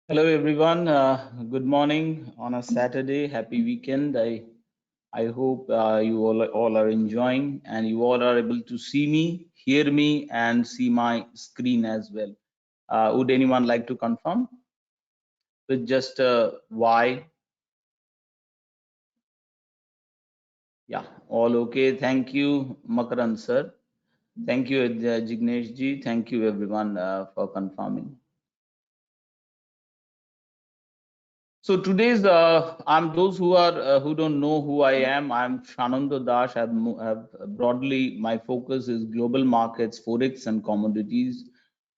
Hello everyone. Good morning on a Saturday. Happy weekend. I hope you all are enjoying and you all are able to see me, hear me, and see my screen as well. Would anyone like to confirm with just why? Yeah, all okay. Thank you, Makaran sir. Thank you, Jignesh ji. Thank you everyone for confirming. So today's I'm those who don't know who I am. I'm Shanando Dash. Have broadly my focus is global markets, forex, and commodities.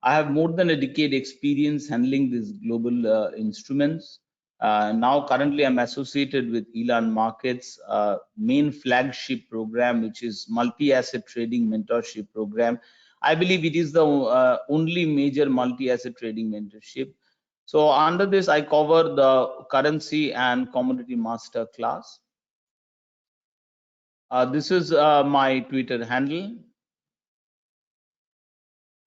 I have more than a decade experience handling these global instruments. Now currently I'm associated with Elan Markets main flagship program, which is multi-asset trading mentorship program. I believe it is the only major multi-asset trading mentorship. So under this, I cover the currency and commodity master class. This is my Twitter handle.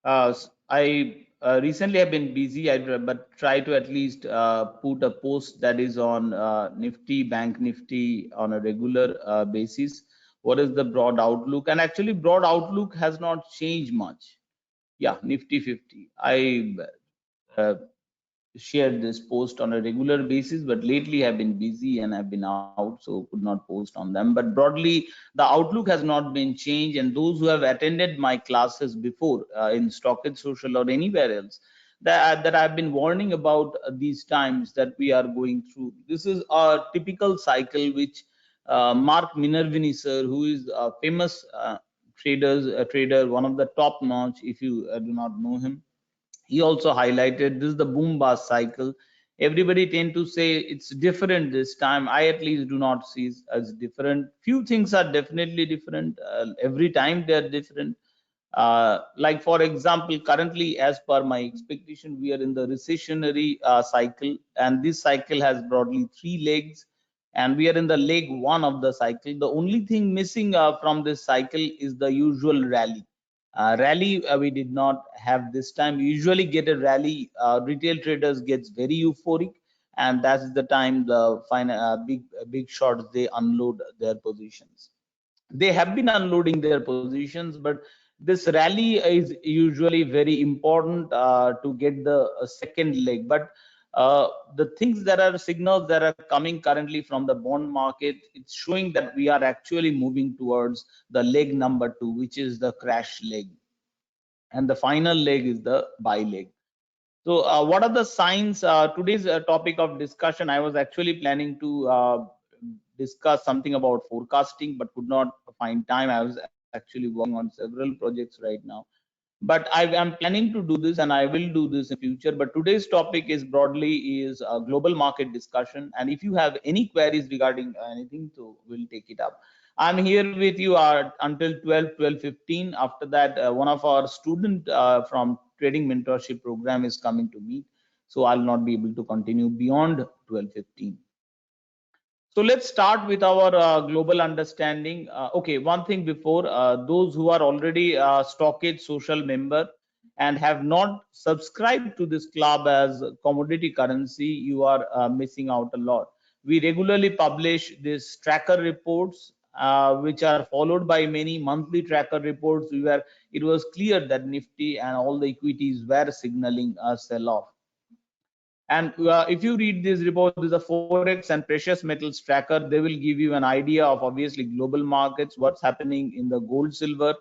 I recently have been busy, but try to at least put a post that is on Nifty, Bank Nifty on a regular basis. What is the broad outlook? And actually, broad outlook has not changed much. Yeah, Nifty 50. I uh, shared this post on a regular basis, but lately have been busy and have been out, so could not post on them. But broadly, the outlook has not been changed. And those who have attended my classes before in Stockage Social or anywhere else, that I've been warning about these times that we are going through. This is a typical cycle which Mark Minervini, sir, who is a famous trader, one of the top notch, if you do not know him, he also highlighted this is the boom bust cycle. Everybody tend to say it's different this time. I at least do not see it as different. Few things are definitely different. Every time they are different. Like for example, currently as per my expectation, we are in the recessionary cycle, and this cycle has broadly three legs, and we are in the leg one of the cycle. The only thing missing from this cycle is the usual rally. Rally we did not have this time. We usually get a rally. Retail traders gets very euphoric, and that's the time the final big shots they unload their positions. They have been unloading their positions, but this rally is usually very important to get the second leg. But the things that are signals that are coming currently from the bond market, it's showing that we are actually moving towards the leg number two, which is the crash leg, and the final leg is the buy leg. So what are the signs? Today's topic of discussion, I was actually planning to discuss something about forecasting, but could not find time. I was actually working on several projects right now. But I am planning to do this, and I will do this in future. But today's topic is broadly is a global market discussion. And if you have any queries regarding anything, so we'll take it up. I'm here with you until 12:15. After that, one of our student from trading mentorship program is coming to meet, so I'll not be able to continue beyond 12:15. So let's start with our global understanding. Okay, one thing before, those who are already Stockage Social member and have not subscribed to this club as commodity currency, you are missing out a lot. We regularly publish these tracker reports, which are followed by many monthly tracker reports where it was clear that Nifty and all the equities were signaling a sell-off. And if you read this report, there's a forex and precious metals tracker. They will give you an idea of obviously global markets, what's happening in the gold, silver.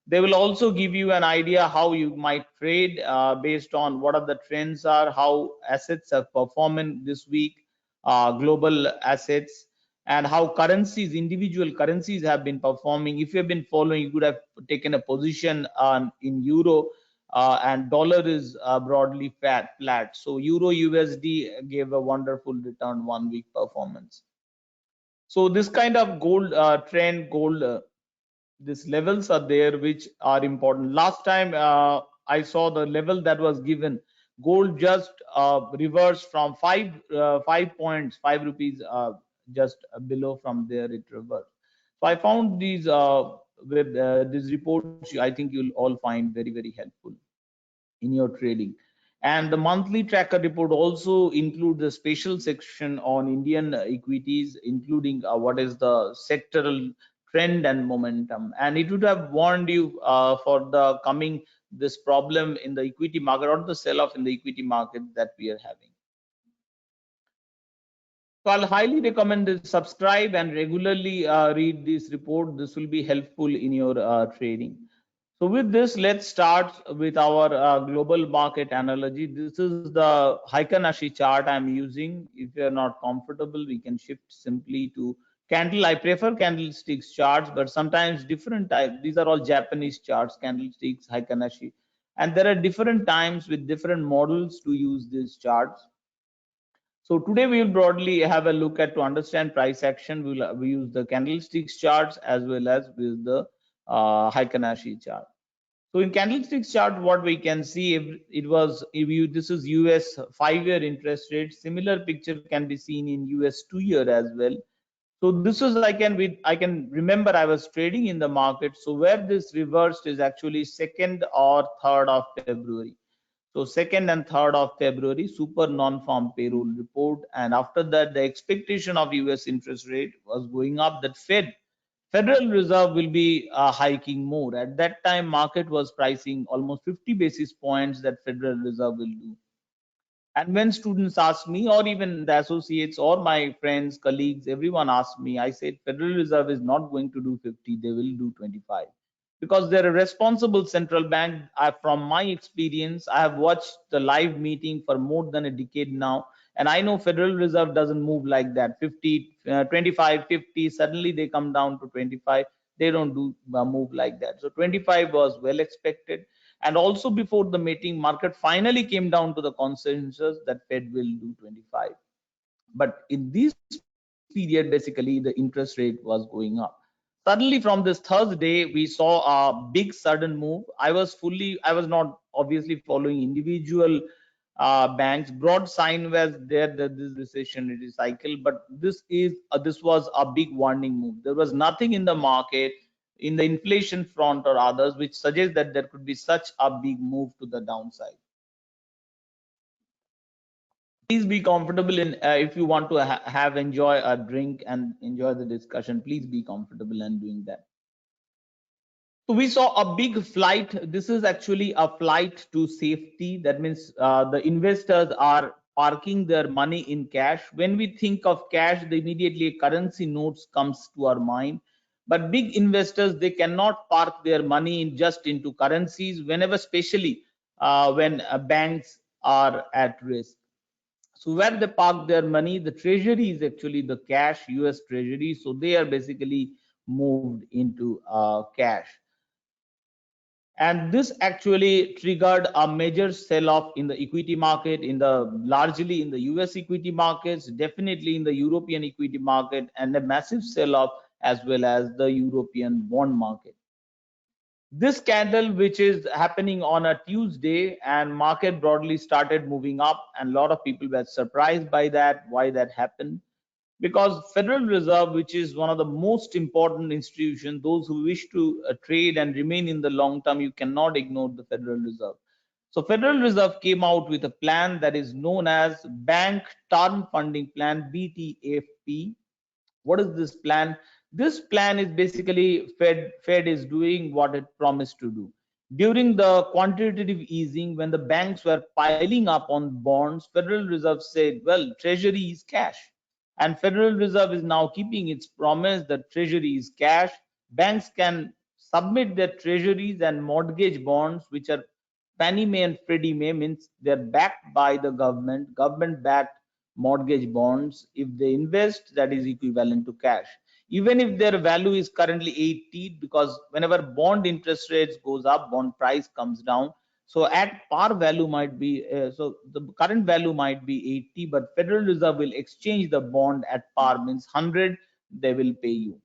They will also give you an idea how you might trade based on what are the trends are, how assets have performed this week, global assets, and how currencies, individual currencies have been performing. If you have been following, you could have taken a position in euro, and dollar is broadly flat. So euro USD gave a wonderful return 1 week performance. So this kind of gold trend, gold these levels are there which are important. Last time I saw the level that was given, gold just reversed from 5 points, 5 rupees, just below. From there it reversed. So I found these with these reports, I think you'll all find very helpful in your trading. And the monthly tracker report also includes a special section on Indian equities, including what is the sectoral trend and momentum. And it would have warned you for the coming this problem in the equity market or the sell-off in the equity market that we are having. So I'll highly recommend this subscribe and regularly read this report. This will be helpful in your trading. So with this, let's start with our global market analogy. This is the Heikin-Ashi chart I'm using. If you're not comfortable, we can shift simply to candle. I prefer candlesticks charts, but sometimes different types. These are all Japanese charts, candlesticks, Heikin-Ashi. And there are different times with different models to use these charts. So today we will broadly have a look at to understand price action. We use the candlesticks charts as well as with the Heikin-Ashi chart. So in candlesticks chart, what we can see, this is US 5-year interest rate. Similar picture can be seen in US 2-year as well. So this is I can remember I was trading in the market. So where this reversed is actually 2nd or 3rd of February. So 2nd and 3rd of February, super non-farm payroll report, and after that the expectation of US interest rate was going up, that Federal Reserve will be hiking more. At that time, market was pricing almost 50 basis points that Federal Reserve will do. And when students ask me, or even the associates or my friends, colleagues, everyone asked me, I said Federal Reserve is not going to do 50, they will do 25. Because they're a responsible central bank. From my experience, I have watched the live meeting for more than a decade now, and I know Federal Reserve doesn't move like that. 50, 25, 50, suddenly they come down to 25. They don't do move like that. So 25 was well expected. And also before the meeting, market finally came down to the consensus that Fed will do 25. But in this period, basically the interest rate was going up. Suddenly from this Thursday, we saw a big sudden move. I was not obviously following individual banks. Broad sign was there that this recessionary cycle, but this was a big warning move. There was nothing in the market, in the inflation front or others, which suggests that there could be such a big move to the downside. Please be comfortable in if you want to have enjoy a drink and enjoy the discussion, please be comfortable in doing that. So we saw a big flight. This is actually a flight to safety. That means the investors are parking their money in cash. When we think of cash, the immediately currency notes comes to our mind. But big investors, they cannot park their money in just into currencies whenever, especially when banks are at risk. So where they park their money, the treasury is actually the cash, US treasury. So they are basically moved into cash. And this actually triggered a major sell-off in the equity market, largely in the US equity markets, definitely in the European equity market, and a massive sell-off as well as the European bond market. This candle, which is happening on a Tuesday, and market broadly started moving up, and a lot of people were surprised by that, why that happened. Because Federal Reserve, which is one of the most important institutions, those who wish to trade and remain in the long term, you cannot ignore the Federal Reserve. So Federal Reserve came out with a plan that is known as Bank Term Funding Plan, BTFP. What is this plan? This plan is basically Fed is doing what it promised to do. During the quantitative easing, when the banks were piling up on bonds, Federal Reserve said, well, treasury is cash. And Federal Reserve is now keeping its promise that treasury is cash. Banks can submit their treasuries and mortgage bonds, which are Fannie Mae and Freddie Mae, means they're backed by the government backed mortgage bonds. If they invest, that is equivalent to cash. Even if their value is currently 80, because whenever bond interest rates goes up, bond price comes down. So at par value might be, so the current value might be 80, but Federal Reserve will exchange the bond at par, means 100, they will pay you.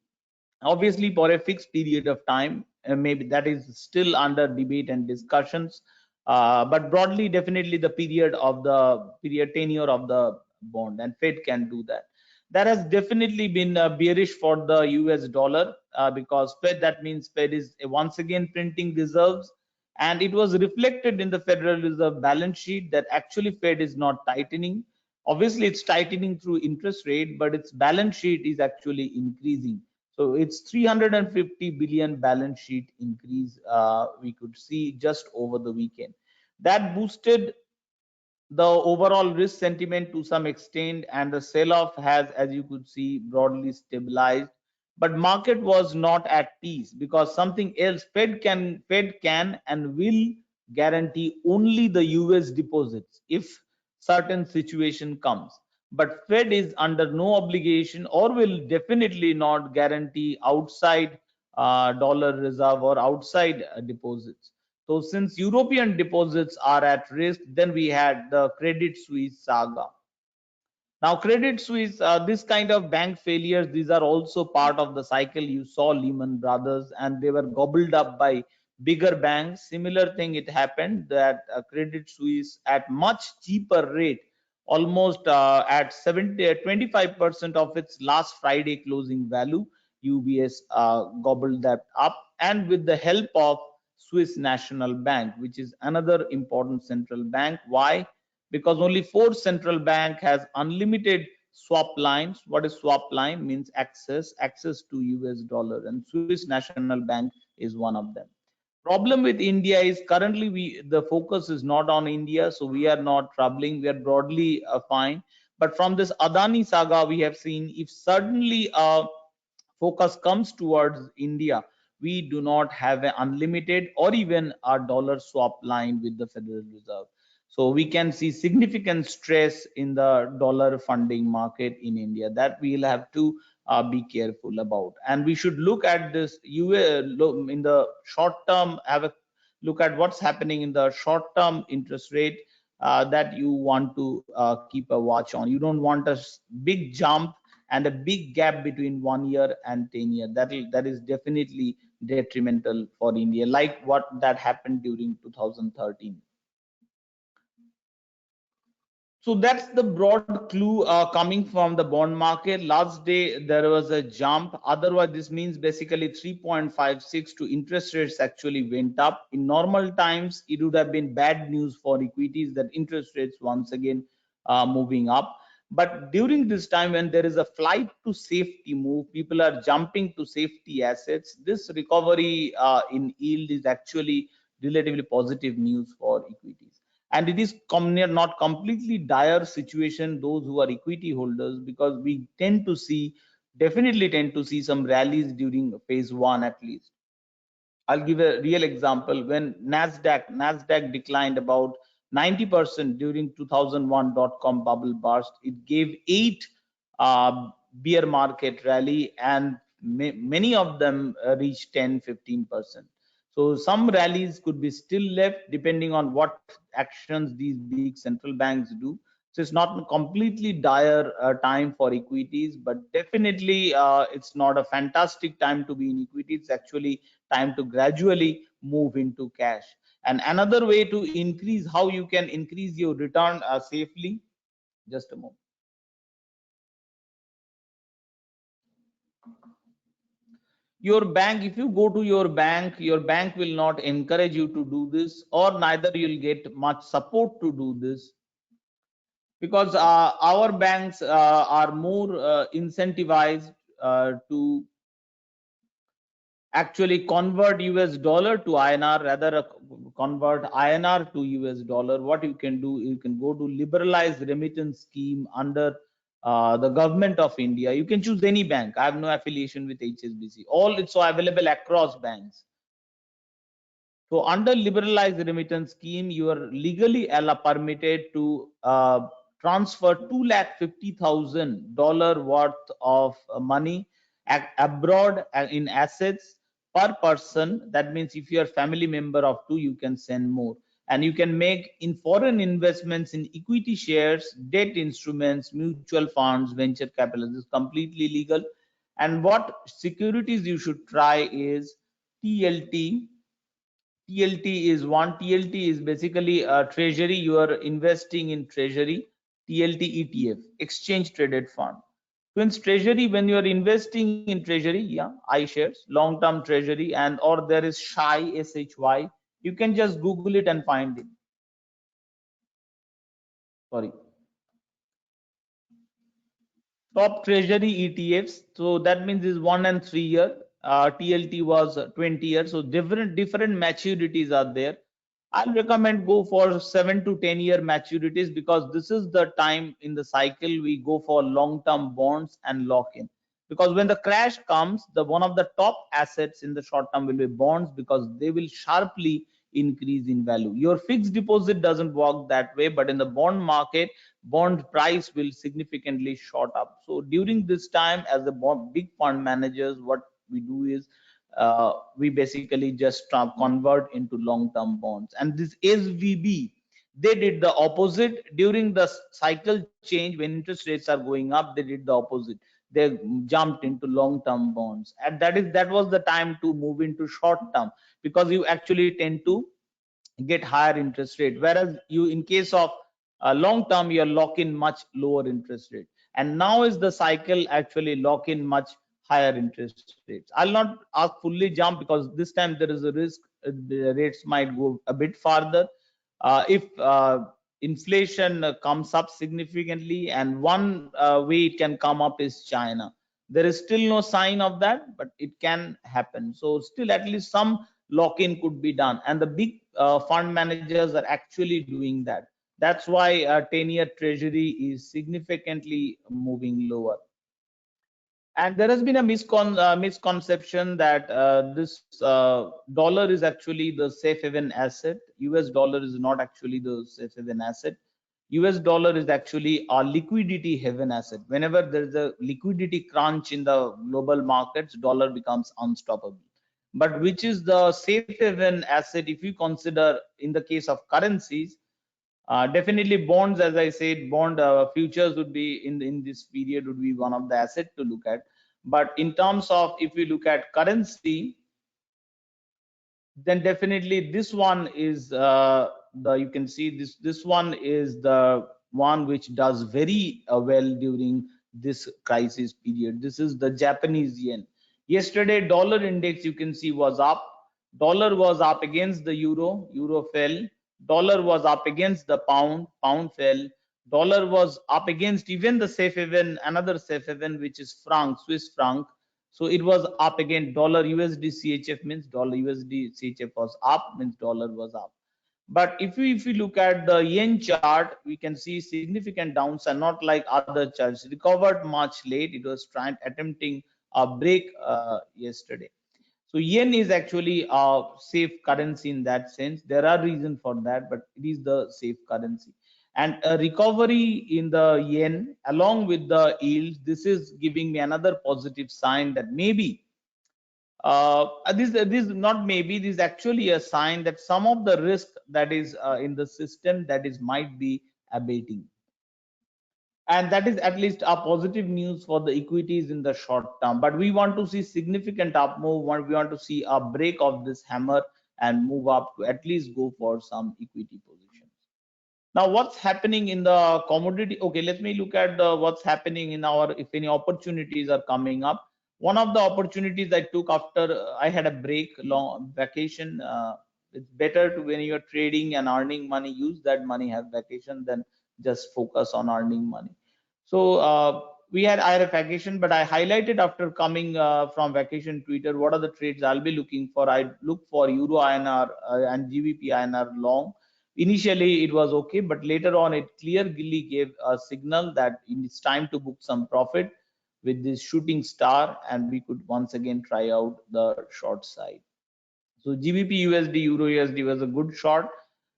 Obviously for a fixed period of time, maybe that is still under debate and discussions, but broadly definitely the period tenure of the bond, and Fed can do that. That has definitely been bearish for the US dollar, because Fed, that means Fed is once again printing reserves. And it was reflected in the Federal Reserve balance sheet that actually Fed is not tightening. Obviously, it's tightening through interest rate, but its balance sheet is actually increasing. So it's 350 billion balance sheet increase we could see just over the weekend. That boosted the overall risk sentiment to some extent, and the sell-off has, as you could see, broadly stabilized. But market was not at peace because something else. Fed can and will guarantee only the US deposits if certain situation comes. But Fed is under no obligation or will definitely not guarantee outside dollar reserve or outside deposits. So since European deposits are at risk, then we had the Credit Suisse saga. Now, Credit Suisse, this kind of bank failures, these are also part of the cycle. You saw Lehman Brothers, and they were gobbled up by bigger banks. Similar thing, it happened that Credit Suisse at much cheaper rate, almost at 25% of its last Friday closing value, UBS gobbled that up, and with the help of Swiss National Bank, which is another important central bank. Why? Because only four central bank has unlimited swap lines. What is swap line? Means access to US dollar, and Swiss National Bank is one of them. Problem with India is currently the focus is not on India, so we are not troubling. We are broadly fine. But from this Adani saga, we have seen if suddenly focus comes towards India, we do not have an unlimited or even a dollar swap line with the Federal Reserve. So we can see significant stress in the dollar funding market in India that we'll have to be careful about. And we should look at this in the short term, have a look at what's happening in the short term interest rate that you want to keep a watch on. You don't want a big jump and a big gap between 1 year and 10 years. That is definitely detrimental for India, like what that happened during 2013. So that's the broad clue coming from the bond market. Last day there was a jump. Otherwise, this means basically 3.56 to interest rates actually went up. In normal times, it would have been bad news for equities that interest rates once again moving up. But during this time when there is a flight to safety move, people are jumping to safety assets. This recovery in yield is actually relatively positive news for equities. And it is not completely dire situation those who are equity holders, because we definitely tend to see some rallies during phase one at least. I'll give a real example. When Nasdaq declined about 90% during 2001 dot-com bubble burst, it gave 8 bear market rally, and many of them reached 10-15%. So some rallies could be still left depending on what actions these big central banks do. So it's not completely dire time for equities, but definitely it's not a fantastic time to be in equity. It's actually time to gradually move into cash. And another way to increase, how you can increase your return safely, just a moment. Your bank, if you go to your bank will not encourage you to do this, or neither you'll get much support to do this, because our banks are more incentivized to actually convert US dollar to INR, rather convert INR to US dollar. What you can do, you can go to liberalized remittance scheme under the government of India. You can choose any bank. I have no affiliation with HSBC. All it's available across banks. So under liberalized remittance scheme, you are legally permitted to transfer $250,000 worth of money abroad in assets per person. That means if you are family member of two, you can send more. And you can make in foreign investments in equity shares, debt instruments, mutual funds, venture capital. This is completely legal. And what securities you should try is TLT. TLT is one. TLT is basically a treasury. You are investing in treasury. TLT ETF, exchange traded fund. So in treasury, when you are investing in treasury, yeah, iShares, long-term treasury, and or there is SHY, SHY, You can just Google it and find it. Sorry. Top treasury ETFs. So that means is 1 and 3 year. TLT was 20 years. So different maturities are there. I'll recommend go for 7 to 10 year maturities, because this is the time in the cycle we go for long-term bonds and lock in. Because when the crash comes, the one of the top assets in the short term will be bonds, because they will sharply increase in value. Your fixed deposit doesn't work that way, but in the bond market, bond price will significantly shot up. So during this time, as the big fund managers, what we do is we basically just convert into long-term bonds. And this SVB, they did the opposite during the cycle change. When interest rates are going up, they did the opposite. They jumped into long-term bonds, and that was the time to move into short-term, because you actually tend to get higher interest rate, whereas you, in case of long term, you are lock in much lower interest rate. And now is the cycle actually lock in much higher interest rates. I'll not ask fully jump, because this time there is a risk the rates might go a bit farther if inflation comes up significantly. And one way it can come up is China. There is still no sign of that, but it can happen. So still at least some lock-in could be done, and the big fund managers are actually doing that. That's why 10-year treasury is significantly moving lower. And there has been a misconception that this dollar is actually the safe haven asset. US dollar is not actually the safe haven asset. US dollar is actually a liquidity haven asset. Whenever there is a liquidity crunch in the global markets, dollar becomes unstoppable. But which is the safe haven asset if you consider in the case of currencies? Definitely bonds, as I said, bond futures would be in this period would be one of the asset to look at. But in terms of if we look at currency, then definitely this one is the, you can see this one is the one which does very well during this crisis period. This is the Japanese yen. Yesterday dollar index, you can see, was up. Dollar was up against the euro, euro fell. Dollar was up against the pound, pound fell. Dollar was up against even the safe haven, another safe haven, which is franc, Swiss franc. So it was up again. Dollar USD CHF means dollar USD CHF was up, means dollar was up. But if we look at the yen chart, we can see significant downside, not like other charts. Recovered much late. It was trying attempting a break yesterday. So yen is actually a safe currency in that sense. There are reasons for that, but it is the safe currency. And a recovery in the yen along with the yields, this is giving me another positive sign that maybe this not maybe, this is actually a sign that some of the risk that is in the system that is might be abating. And that is at least a positive news for the equities in the short term. But we want to see significant up move. We want to see a break of this hammer and move up to at least go for some equity positions. Now, what's happening in the commodity? Okay, let me look at what's happening in our, if any opportunities are coming up. One of the opportunities I took after I had a break, long vacation. It's better to, when you're trading and earning money, use that money, have vacation, than just focus on earning money. So I had a vacation, but I highlighted after coming from vacation Twitter, what are the trades I'll be looking for. I look for Euro INR and GBP INR long. Initially it was okay, but later on it clearly gave a signal that it's time to book some profit with this shooting star, and we could once again try out the short side. So GBP USD, Euro USD was a good short.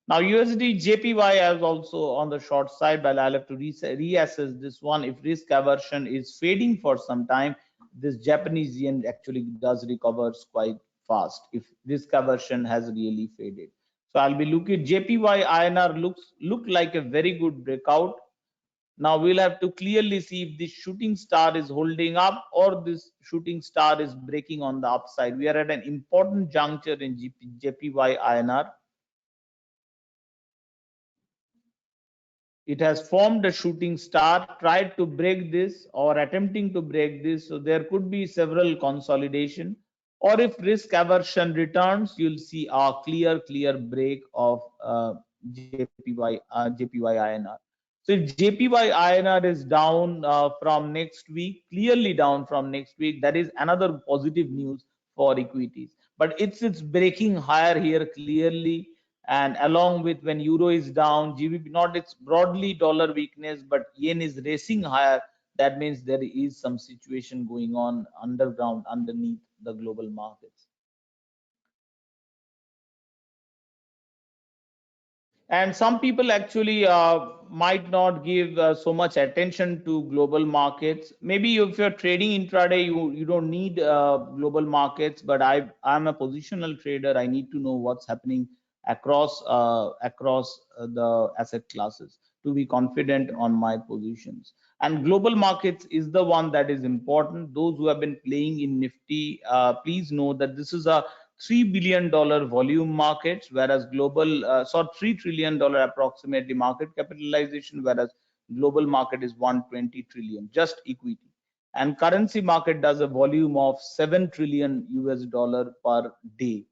Now USD JPY is also on the short side, but I'll have to reassess this one. If risk aversion is fading for some time, this Japanese yen actually does recovers quite fast if risk aversion has really faded. So I'll be looking at JPY INR look like a very good breakout. Now we'll have to clearly see if this shooting star is holding up or this shooting star is breaking on the upside. We are at an important juncture in JPY INR. It has formed a shooting star, tried to break this or attempting to break this. So there could be several consolidation, or if risk aversion returns, you'll see a clear break of JPY INR. So if JPY INR is down from next week, clearly down from next week, that is another positive news for equities. But it's breaking higher here clearly, and along with when euro is down, GBP not, it's broadly dollar weakness, but yen is racing higher. That means there is some situation going on underground underneath the global markets. And some people actually might not give so much attention to global markets. Maybe if you're trading intraday, you don't need global markets. But I'm a positional trader. I need to know what's happening across the asset classes to be confident on my positions. And global markets is the one that is important. Those who have been playing in Nifty, please know that this is a $3 billion volume markets, whereas global $3 trillion approximately market capitalization, whereas global market is 120 trillion, just equity. And currency market does a volume of 7 trillion US dollar per day.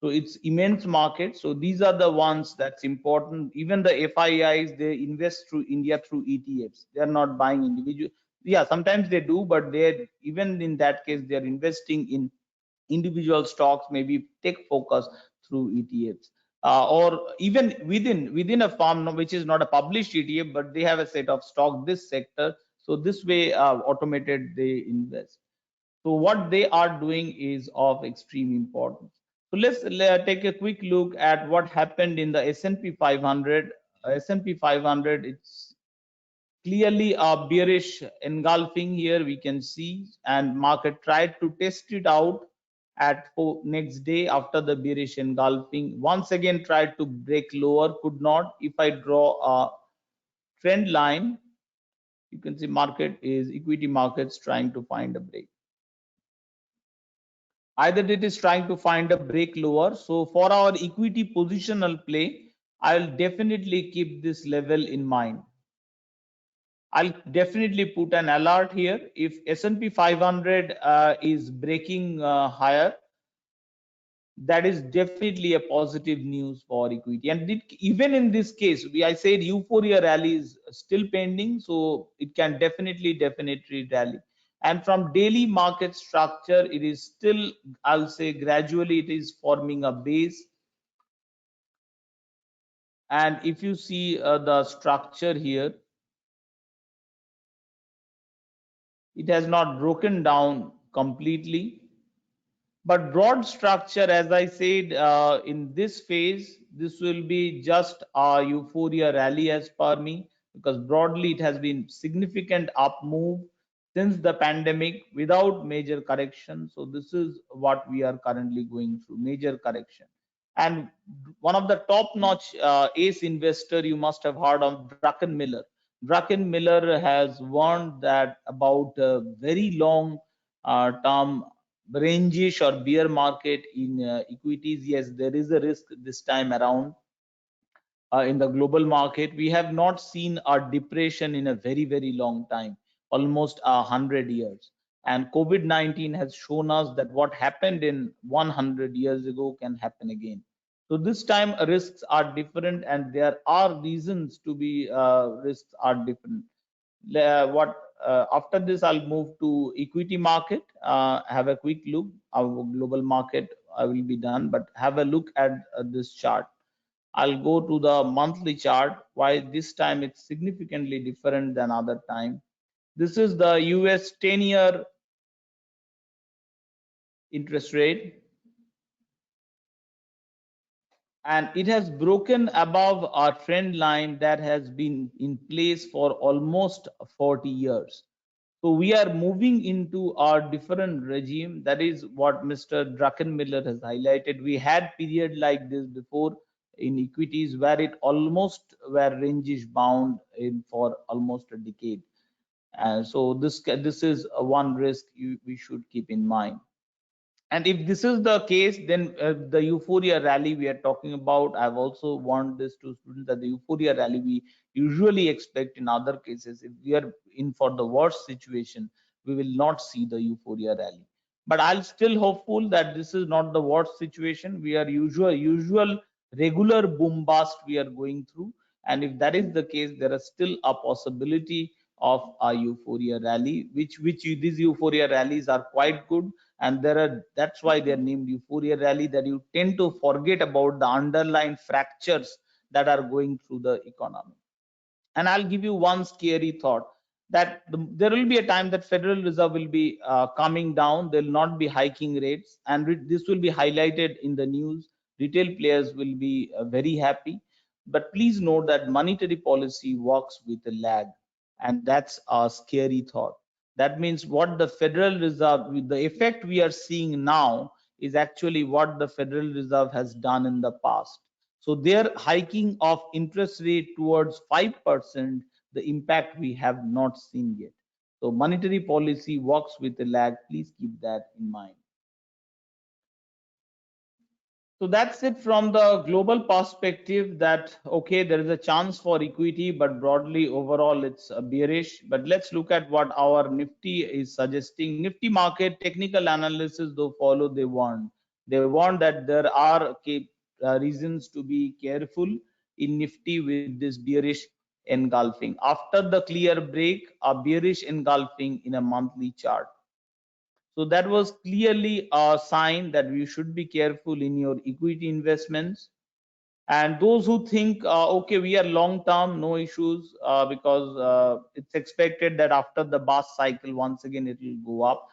So it's immense market. So these are the ones that's important. Even the FIIs, they invest through India through ETFs. They are not buying individual. Yeah, sometimes they do, but they, even in that case, they are investing in individual stocks, maybe tech focus through ETFs, or even within a firm which is not a published ETF, but they have a set of stock this sector. So this way, automated they invest. So what they are doing is of extreme importance. So let's take a quick look at what happened in the S&P 500. S&P 500, it's clearly a bearish engulfing here, we can see, and market tried to test it out at next day after the bearish engulfing. Once again tried to break lower, could not. If I draw a trend line, you can see equity markets trying to find a break. Either it is trying to find a break lower. So for our equity positional play, I'll definitely keep this level in mind. I'll definitely put an alert here. If S&P 500 is breaking higher, that is definitely a positive news for equity. And even in this case, I said euphoria rally is still pending, so it can definitely rally. And from daily market structure, it is still, I'll say, gradually it is forming a base. And if you see the structure here, it has not broken down completely, but broad structure, as I said, in this phase, this will be just a euphoria rally as per me, because broadly it has been significant up move since the pandemic without major correction. So this is what we are currently going through, major correction. And one of the top notch ace investor you must have heard of, Druckenmiller. Druckenmiller has warned that about a very long term rangish or bear market in equities. Yes, there is a risk this time around in the global market. We have not seen a depression in a very long time, almost 100 years. And COVID-19 has shown us that what happened in 100 years ago can happen again. So this time risks are different, and there are reasons to be risks are different. What After this, I'll move to equity market, have a quick look. Our global market, I will be done, but have a look at this chart. I'll go to the monthly chart. Why this time it's significantly different than other time. This is the US 10-year interest rate, and it has broken above our trend line that has been in place for almost 40 years. So we are moving into our different regime. That is what Mr. Druckenmiller has highlighted. We had period like this before in equities where it almost were range bound in for almost a decade. And so this is one risk we should keep in mind. And if this is the case, then the euphoria rally we are talking about, I've also warned this to students that the euphoria rally we usually expect in other cases, if we are in for the worst situation, we will not see the euphoria rally. but I'll still hopeful that this is not the worst situation. We are usual regular boom bust we are going through, and if that is the case, there is still a possibility of a euphoria rally, which these euphoria rallies are quite good, and that's why they are named euphoria rally, that you tend to forget about the underlying fractures that are going through the economy. And I'll give you one scary thought, that there will be a time that Federal Reserve will be coming down. They'll not be hiking rates, and this will be highlighted in the news. Retail players will be very happy. But please note that monetary policy works with a lag, and that's a scary thought. That means what the Federal Reserve, with the effect we are seeing now, is actually what the Federal Reserve has done in the past. So their hiking of interest rate towards 5%, the impact we have not seen yet. So monetary policy works with a lag. Please keep that in mind. So that's it from the global perspective, that okay, there is a chance for equity, but broadly overall it's bearish. But let's look at what our Nifty is suggesting. Nifty market technical analysis though follow, they want that there are reasons to be careful in Nifty with this bearish engulfing. After the clear break, a bearish engulfing in a monthly chart. So that was clearly a sign that we should be careful in your equity investments. And those who think, okay, we are long term, no issues, because it's expected that after the bust cycle, once again, it will go up.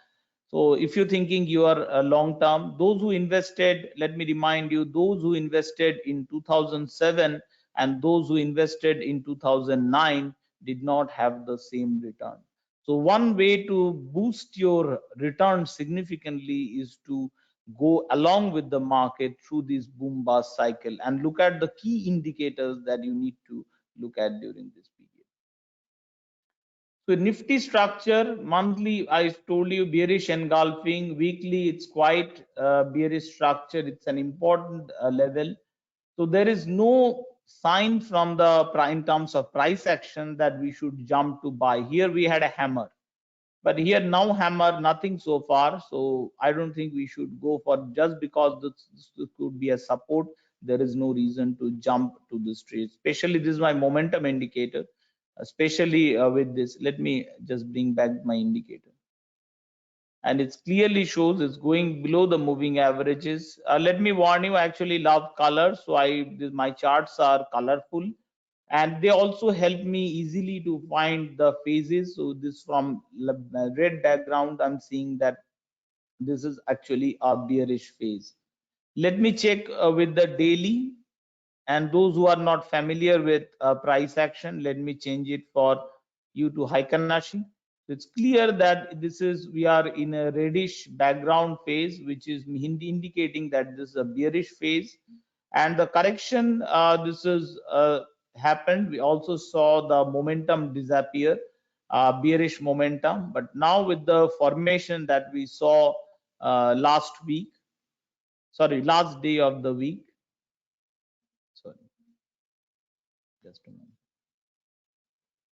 So if you're thinking you are long term, those who invested, let me remind you, those who invested in 2007 and those who invested in 2009 did not have the same return. So one way to boost your return significantly is to go along with the market through this boom bust cycle and look at the key indicators that you need to look at during this period. So Nifty structure, monthly, I told you bearish engulfing. Weekly, it's quite bearish structure. It's an important level. So there is no sign from the in terms of price action that we should jump to buy. Here we had a hammer, but here now hammer nothing so far. So I don't think we should go for, just because this could be a support. There is no reason to jump to this trade. Especially this is my momentum indicator. Especially with this, let me just bring back my indicator, and it clearly shows it's going below the moving averages. Let me warn you, I actually love color, so my charts are colorful, and they also help me easily to find the phases. So this from red background, I'm seeing that this is actually a bearish phase. Let me check with the daily, and those who are not familiar with price action, let me change it for you to Heikenhashi. It's clear that we are in a reddish background phase, which is indicating that this is a bearish phase, and the correction this is happened. We also saw the momentum disappear, bearish momentum, but now with the formation that we saw last day of the week. Sorry, just a moment.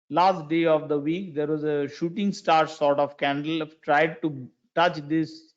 Last day of the week, there was a shooting star sort of candle, tried to touch this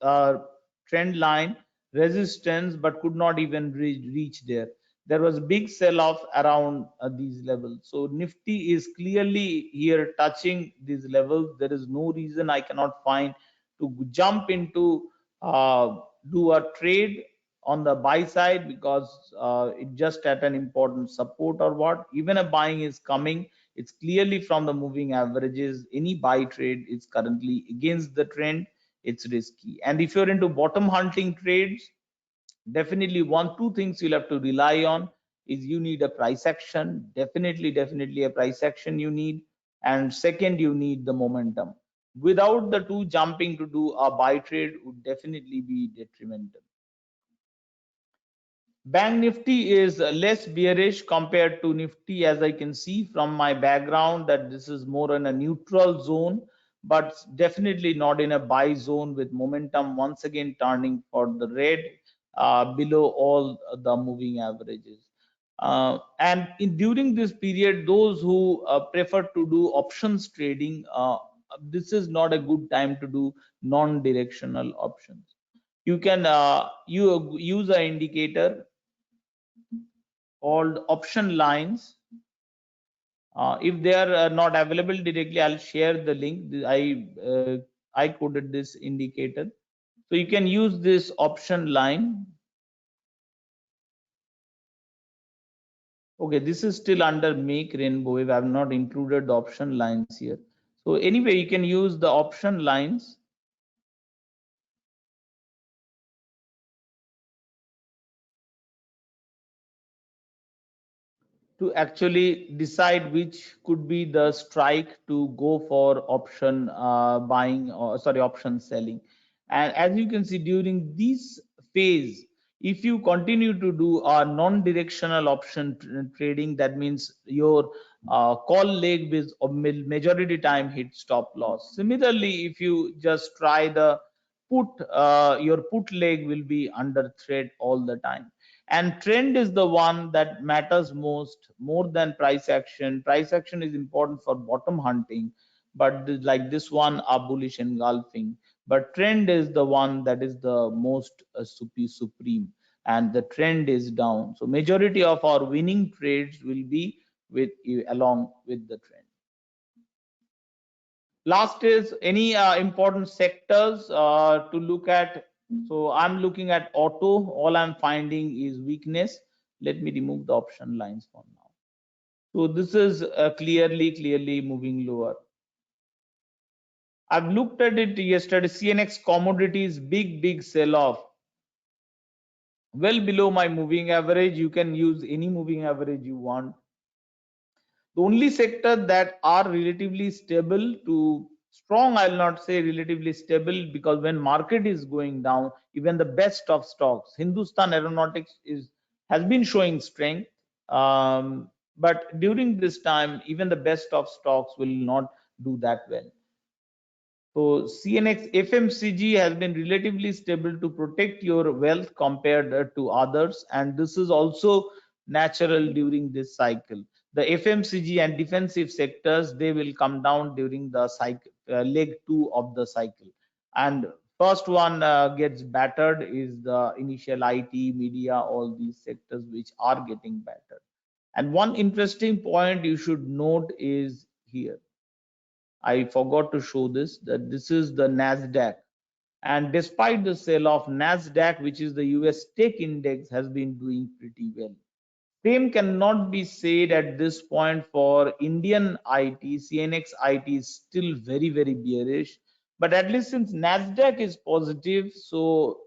trend line resistance, but could not even reach there. There was big sell off around these levels. So Nifty is clearly here touching these levels. There is no reason I cannot find to jump into do a trade on the buy side, because it just at an important support or what. Even a buying is coming, it's clearly from the moving averages. Any buy trade is currently against the trend. It's risky. And if you're into bottom hunting trades, definitely two things you'll have to rely on is you need a price action. Definitely a price action you need. And second, you need the momentum. Without the two, jumping to do a buy trade would definitely be detrimental. Bank Nifty is less bearish compared to Nifty, as I can see from my background that this is more in a neutral zone, but definitely not in a buy zone, with momentum once again turning for the red below all the moving averages. During this period, those who prefer to do options trading, this is not a good time to do non-directional options. You can you use an indicator called option lines. If they are not available directly, I'll share the link. I coded this indicator, so you can use this option line. Okay, this is still under make rainbow wave. I have not included the option lines here. So anyway, you can use the option lines to actually decide which could be the strike to go for option buying, or sorry, option selling. And as you can see, during this phase, if you continue to do a non-directional option trading, that means your call leg will majority time hit stop loss. Similarly, if you just try the put, your put leg will be under threat all the time. And trend is the one that matters most, more than price action. Price action is important for bottom hunting, but like this one are bullish engulfing, but trend is the one that is the most supreme, and the trend is down. So majority of our winning trades will be with along with the trend. Last is any important sectors to look at. So I'm looking at auto. All I'm finding is weakness. Let me remove the option lines for now. So this is clearly moving lower. I've looked at it yesterday. CNX commodities, big sell off, well below my moving average. You can use any moving average you want. The only sector that are relatively stable to strong, I'll not say relatively stable, because when market is going down, even the best of stocks, Hindustan Aeronautics has been showing strength. But during this time, even the best of stocks will not do that well. So CNX FMCG has been relatively stable to protect your wealth compared to others, and this is also natural during this cycle. The FMCG and defensive sectors, they will come down during the cycle, leg two of the cycle. And first one gets battered is the initial IT, media, all these sectors which are getting battered. And one interesting point you should note is here. I forgot to show this, that this is the Nasdaq. And despite the sell off, Nasdaq, which is the US tech index, has been doing pretty well. Same cannot be said at this point for Indian IT. CNX IT is still very bearish. But at least since Nasdaq is positive, so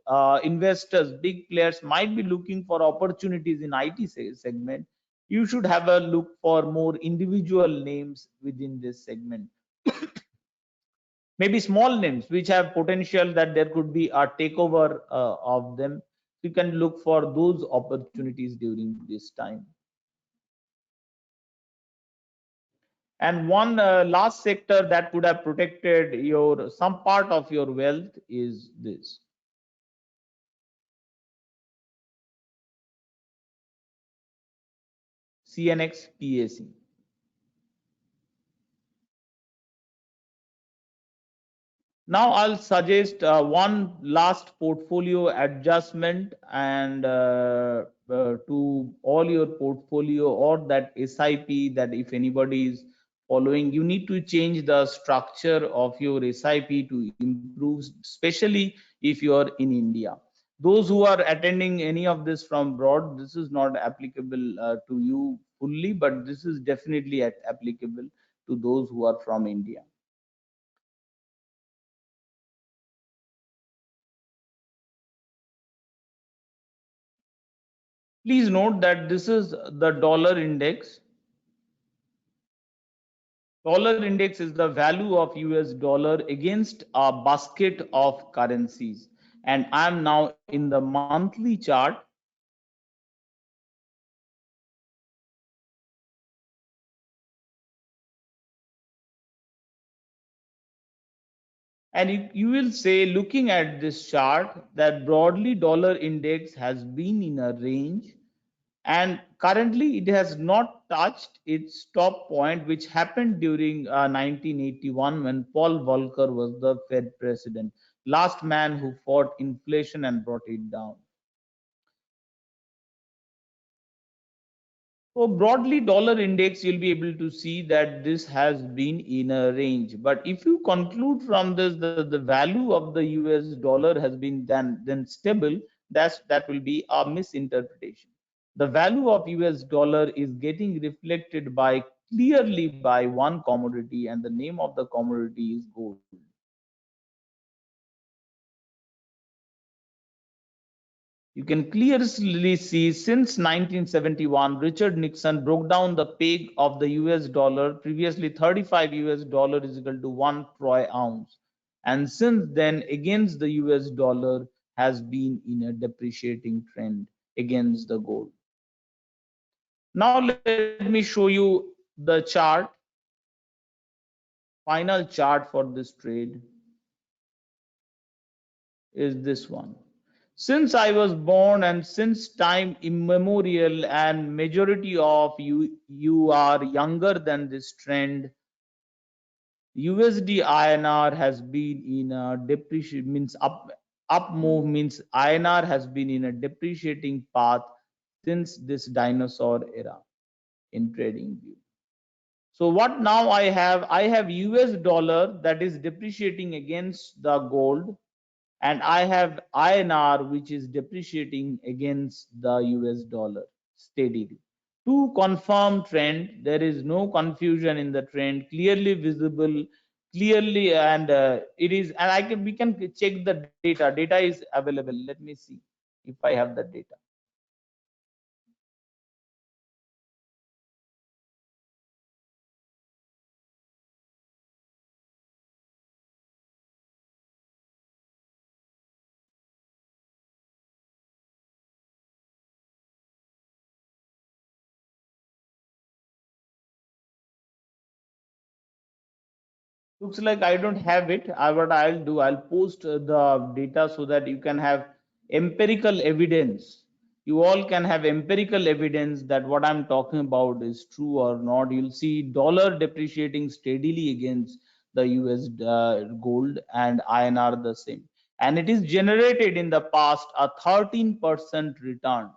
investors, big players might be looking for opportunities in IT segment. You should have a look for more individual names within this segment. Maybe small names which have potential that there could be a takeover of them. You can look for those opportunities during this time. And one last sector that could have protected your some part of your wealth is this. CNX PAC. Now I'll suggest one last portfolio adjustment, and to all your portfolio or that SIP, that if anybody is following, you need to change the structure of your SIP to improve, especially if you are in India. Those who are attending any of this from abroad, this is not applicable to you fully, but this is definitely applicable to those who are from India. Please note that this is the dollar index. Dollar index is the value of US dollar against a basket of currencies. And I'm now in the monthly chart. And you will say, looking at this chart, that broadly dollar index has been in a range, and currently it has not touched its top point, which happened during 1981 when Paul Volcker was the Fed president, last man who fought inflation and brought it down. So broadly, dollar index, you'll be able to see that this has been in a range. But if you conclude from this the value of the US dollar has been then stable, that will be a misinterpretation. The value of US dollar is getting reflected by clearly by one commodity, and the name of the commodity is gold. You can clearly see since 1971, Richard Nixon broke down the peg of the US dollar. Previously, 35 US dollar is equal to 1 troy ounce. And since then, against the US dollar has been in a depreciating trend against the gold. Now, let me show you the chart, final chart for this trade is this one. Since I was born and since time immemorial, and majority of you are younger than this trend, USD INR has been in a depreciation, means up move, means INR has been in a depreciating path since this dinosaur era in trading view. So what now I have US dollar that is depreciating against the gold, and I have INR which is depreciating against the US dollar steadily. To confirm trend, there is no confusion in the trend, clearly visible, clearly, and it is, and we can check the data. Data is available. Let me see if I have the data. Looks like I don't have it. What I'll do, I'll post the data so that you can have empirical evidence. You all can have empirical evidence that what I'm talking about is true or not. You'll see dollar depreciating steadily against the US gold, and INR the same. And it is generated in the past a 13% return.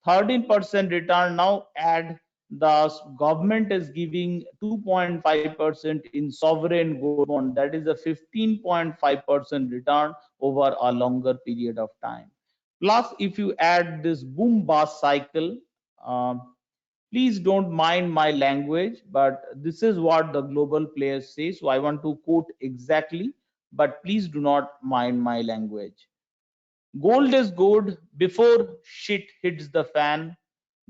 13% return. Now add the government is giving 2.5% in sovereign gold bond, that is a 15.5% return over a longer period of time. Plus, if you add this boom bust cycle, please don't mind my language, but this is what the global players say, so I want to quote exactly, but please do not mind my language. Gold is good before shit hits the fan.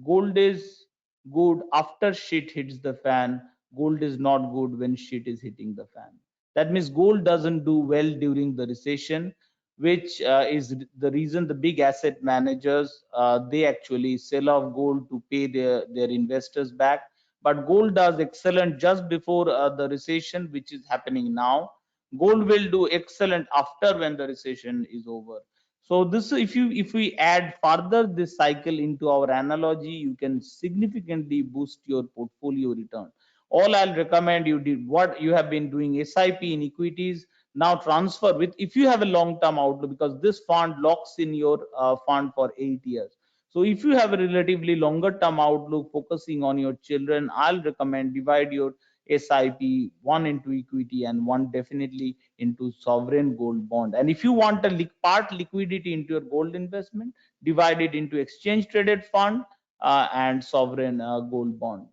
Gold is good after shit hits the fan. Gold is not good when shit is hitting the fan. That means gold doesn't do well during the recession, which is the reason the big asset managers they actually sell off gold to pay their investors back. But gold does excellent just before the recession, which is happening now. Gold will do excellent after when the recession is over. So this, if we add further this cycle into our analogy, you can significantly boost your portfolio return. All I'll recommend you did what you have been doing SIP in equities. Now transfer with, if you have a long term outlook, because this fund locks in your fund for 8 years. So if you have a relatively longer term outlook focusing on your children, I'll recommend divide your SIP, one into equity and one definitely into sovereign gold bond. And if you want a part liquidity into your gold investment, divide it into exchange traded fund and sovereign gold bond.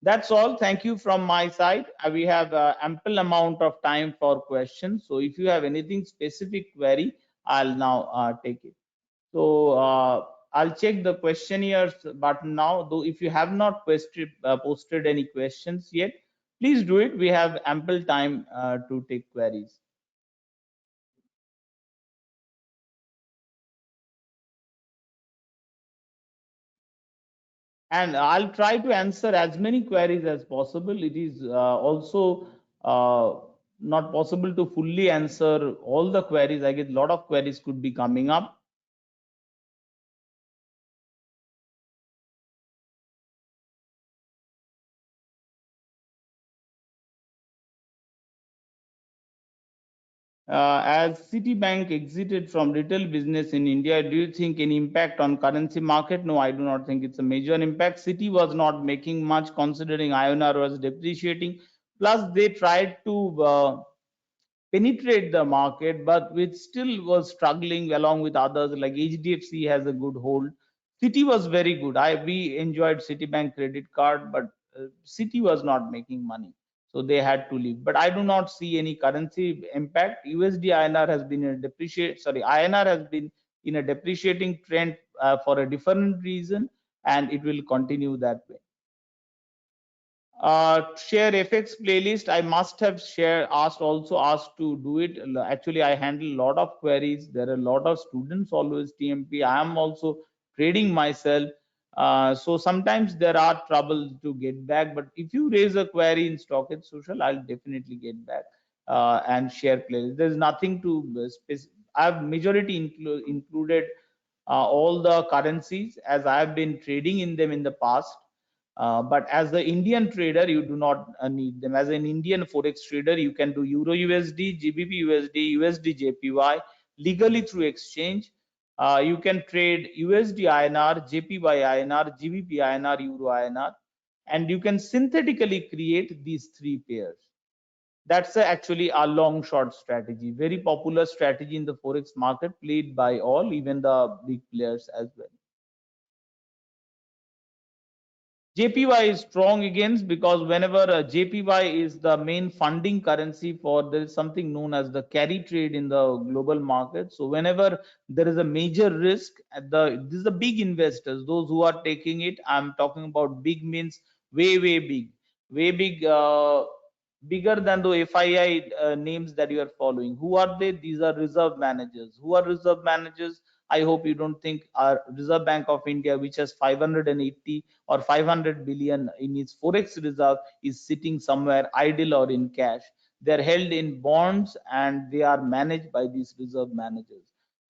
That's all. Thank you from my side. We have ample amount of time for questions. So if you have anything specific query, I'll now take it. So I'll check the questionnaires button now. Though if you have not posted any questions yet, please do it. We have ample time to take queries. And I'll try to answer as many queries as possible. It is also not possible to fully answer all the queries. I get a lot of queries could be coming up. As Citibank exited from retail business in India, do you think any impact on currency market? No, I do not think it's a major impact. Citi was not making much considering INR was depreciating. Plus, they tried to penetrate the market, but which still was struggling along with others. Like HDFC has a good hold. Citi was very good. We enjoyed Citibank credit card, but Citi was not making money, so they had to leave. But I do not see any currency impact. USD INR has been in a depreciate. Sorry, INR has been in a depreciating trend for a different reason, and it will continue that way. Share FX playlist. I must have asked to do it. Actually, I handle a lot of queries. There are a lot of students always TMP. I am also trading myself. So sometimes there are troubles to get back. But if you raise a query in Stockage Social, I'll definitely get back and share playlist. There's nothing to I've majority included all the currencies as I have been trading in them in the past. But as the Indian trader, you do not need them. As an Indian forex trader, you can do Euro USD, GBP USD, USD JPY legally through exchange. You can trade USD INR, JPY INR, GBP INR, Euro INR, and you can synthetically create these three pairs. That's actually a long short strategy, very popular strategy in the forex market, played by all, even the big players as well. JPY is strong against because whenever JPY is the main funding currency for, there is something known as the carry trade in the global market. So whenever there is a major risk at this is the big investors, those who are taking it. I'm talking about big means way big, way big, bigger than the FII names that you are following. Who are they? These are reserve managers. Who are reserve managers? I hope you don't think our Reserve Bank of India, which has 580 or 500 billion in its forex reserve, is sitting somewhere idle or in cash. They're held in bonds and they are managed by these reserve managers.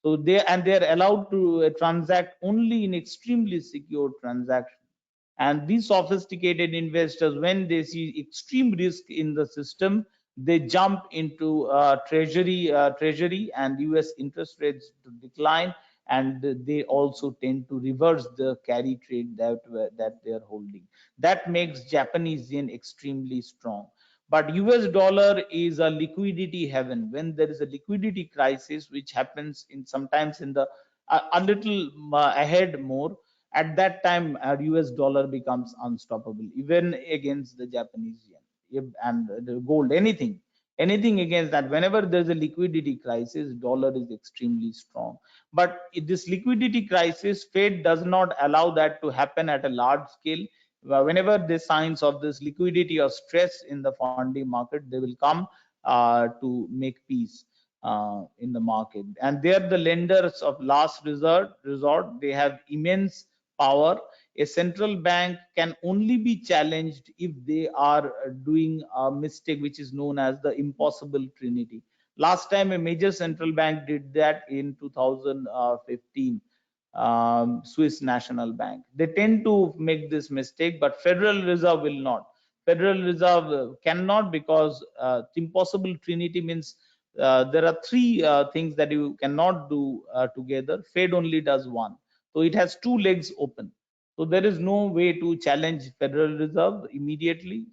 So they're allowed to transact only in extremely secure transactions. And these sophisticated investors, when they see extreme risk in the system, they jump into treasury and US interest rates to decline, and they also tend to reverse the carry trade that they are holding. That makes Japanese yen extremely strong. But US dollar is a liquidity heaven. When there is a liquidity crisis, which happens in sometimes in the a little ahead more, at that time US dollar becomes unstoppable, even against the Japanese yen and the gold, anything against that. Whenever there's a liquidity crisis, dollar is extremely strong. But this liquidity crisis, Fed does not allow that to happen at a large scale. Whenever there's signs of this liquidity or stress in the funding market, they will come to make peace in the market. And they're the lenders of last resort. They have immense power. A central bank can only be challenged if they are doing a mistake, which is known as the impossible trinity. Last time a major central bank did that in 2015, Swiss National Bank. They tend to make this mistake, but Federal Reserve will not. Federal Reserve cannot, because impossible trinity means there are three things that you cannot do together. Fed only does one, so it has two legs open. So there is no way to challenge Federal Reserve immediately,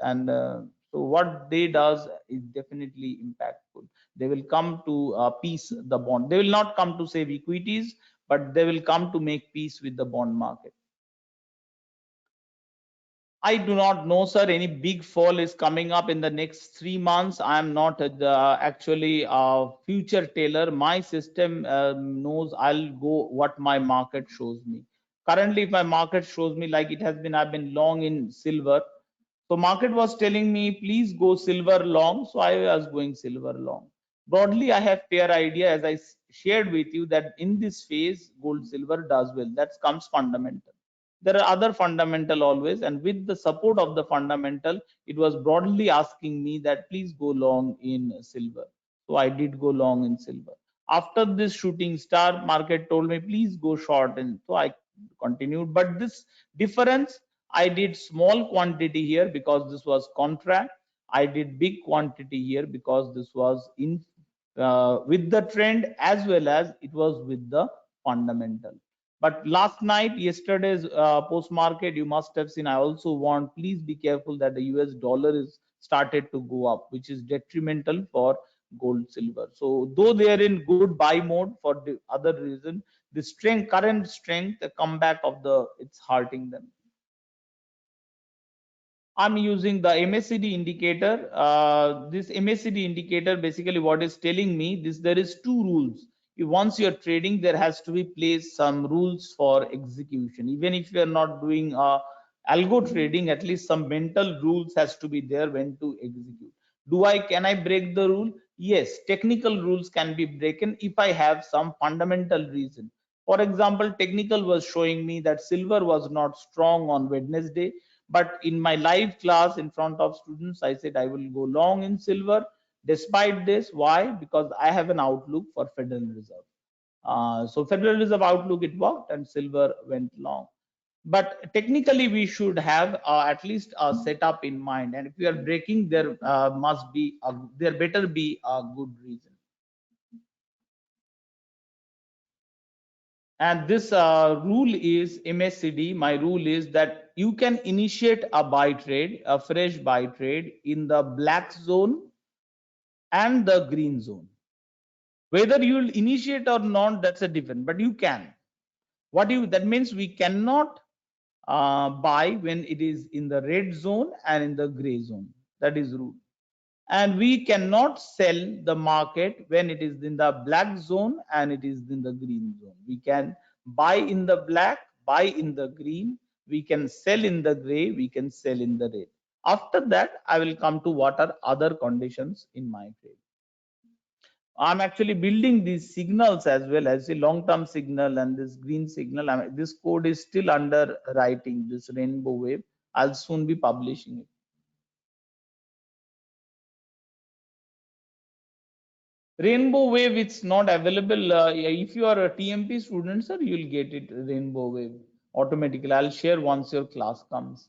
and so what they does is definitely impactful. They will come to peace the bond. They will not come to save equities, but they will come to make peace with the bond market. I do not know, sir. Any big fall is coming up in the next 3 months. I am not actually a future teller. My system knows I'll go what my market shows me. Currently, if my market shows me like it has been, I've been long in silver. So market was telling me, please go silver long. So I was going silver long. Broadly, I have fair idea, as I shared with you, that in this phase, gold, silver does well. That comes fundamental. There are other fundamental always, and with the support of the fundamental, it was broadly asking me that please go long in silver. So I did go long in silver. After this shooting star, market told me please go short, and so I continued. But this difference, I did small quantity here because this was contract. I did big quantity here because this was in with the trend as well as it was with the fundamental. But last night, yesterday's post market, you must have seen. I also want, please be careful that the US dollar is started to go up, which is detrimental for gold, silver. So though they are in good buy mode for the other reason, the strength, current strength, the comeback of the, it's hurting them. I'm using the MACD indicator. This MACD indicator basically what is telling me this, there is two rules. Once you're trading, there has to be placed some rules for execution. Even if you're not doing algo trading, at least some mental rules has to be there when to execute. Can I break the rule? Yes, technical rules can be broken if I have some fundamental reason. For example, technical was showing me that silver was not strong on Wednesday, but in my live class in front of students, I said I will go long in silver. Despite this, why? Because I have an outlook for Federal Reserve. So Federal Reserve outlook, it worked and silver went long. But technically, we should have at least a setup in mind. And if we are breaking, there there better be a good reason. And this rule is MACD. My rule is that you can initiate a buy trade, a fresh buy trade in the black zone and the green zone. Whether you will initiate or not, that's a different, but you can. That means we cannot buy when it is in the red zone and in the gray zone. That is rule. And we cannot sell the market when it is in the black zone and it is in the green zone. We can buy in the black, buy in the green, we can sell in the gray, we can sell in the red. After that, I will come to what are other conditions in my trade. I'm actually building these signals as well as a long-term signal and this green signal. This code is still under writing, this rainbow wave. I'll soon be publishing it. Rainbow wave, it's not available. If you are a TMP student, sir, you'll get it rainbow wave automatically. I'll share once your class comes.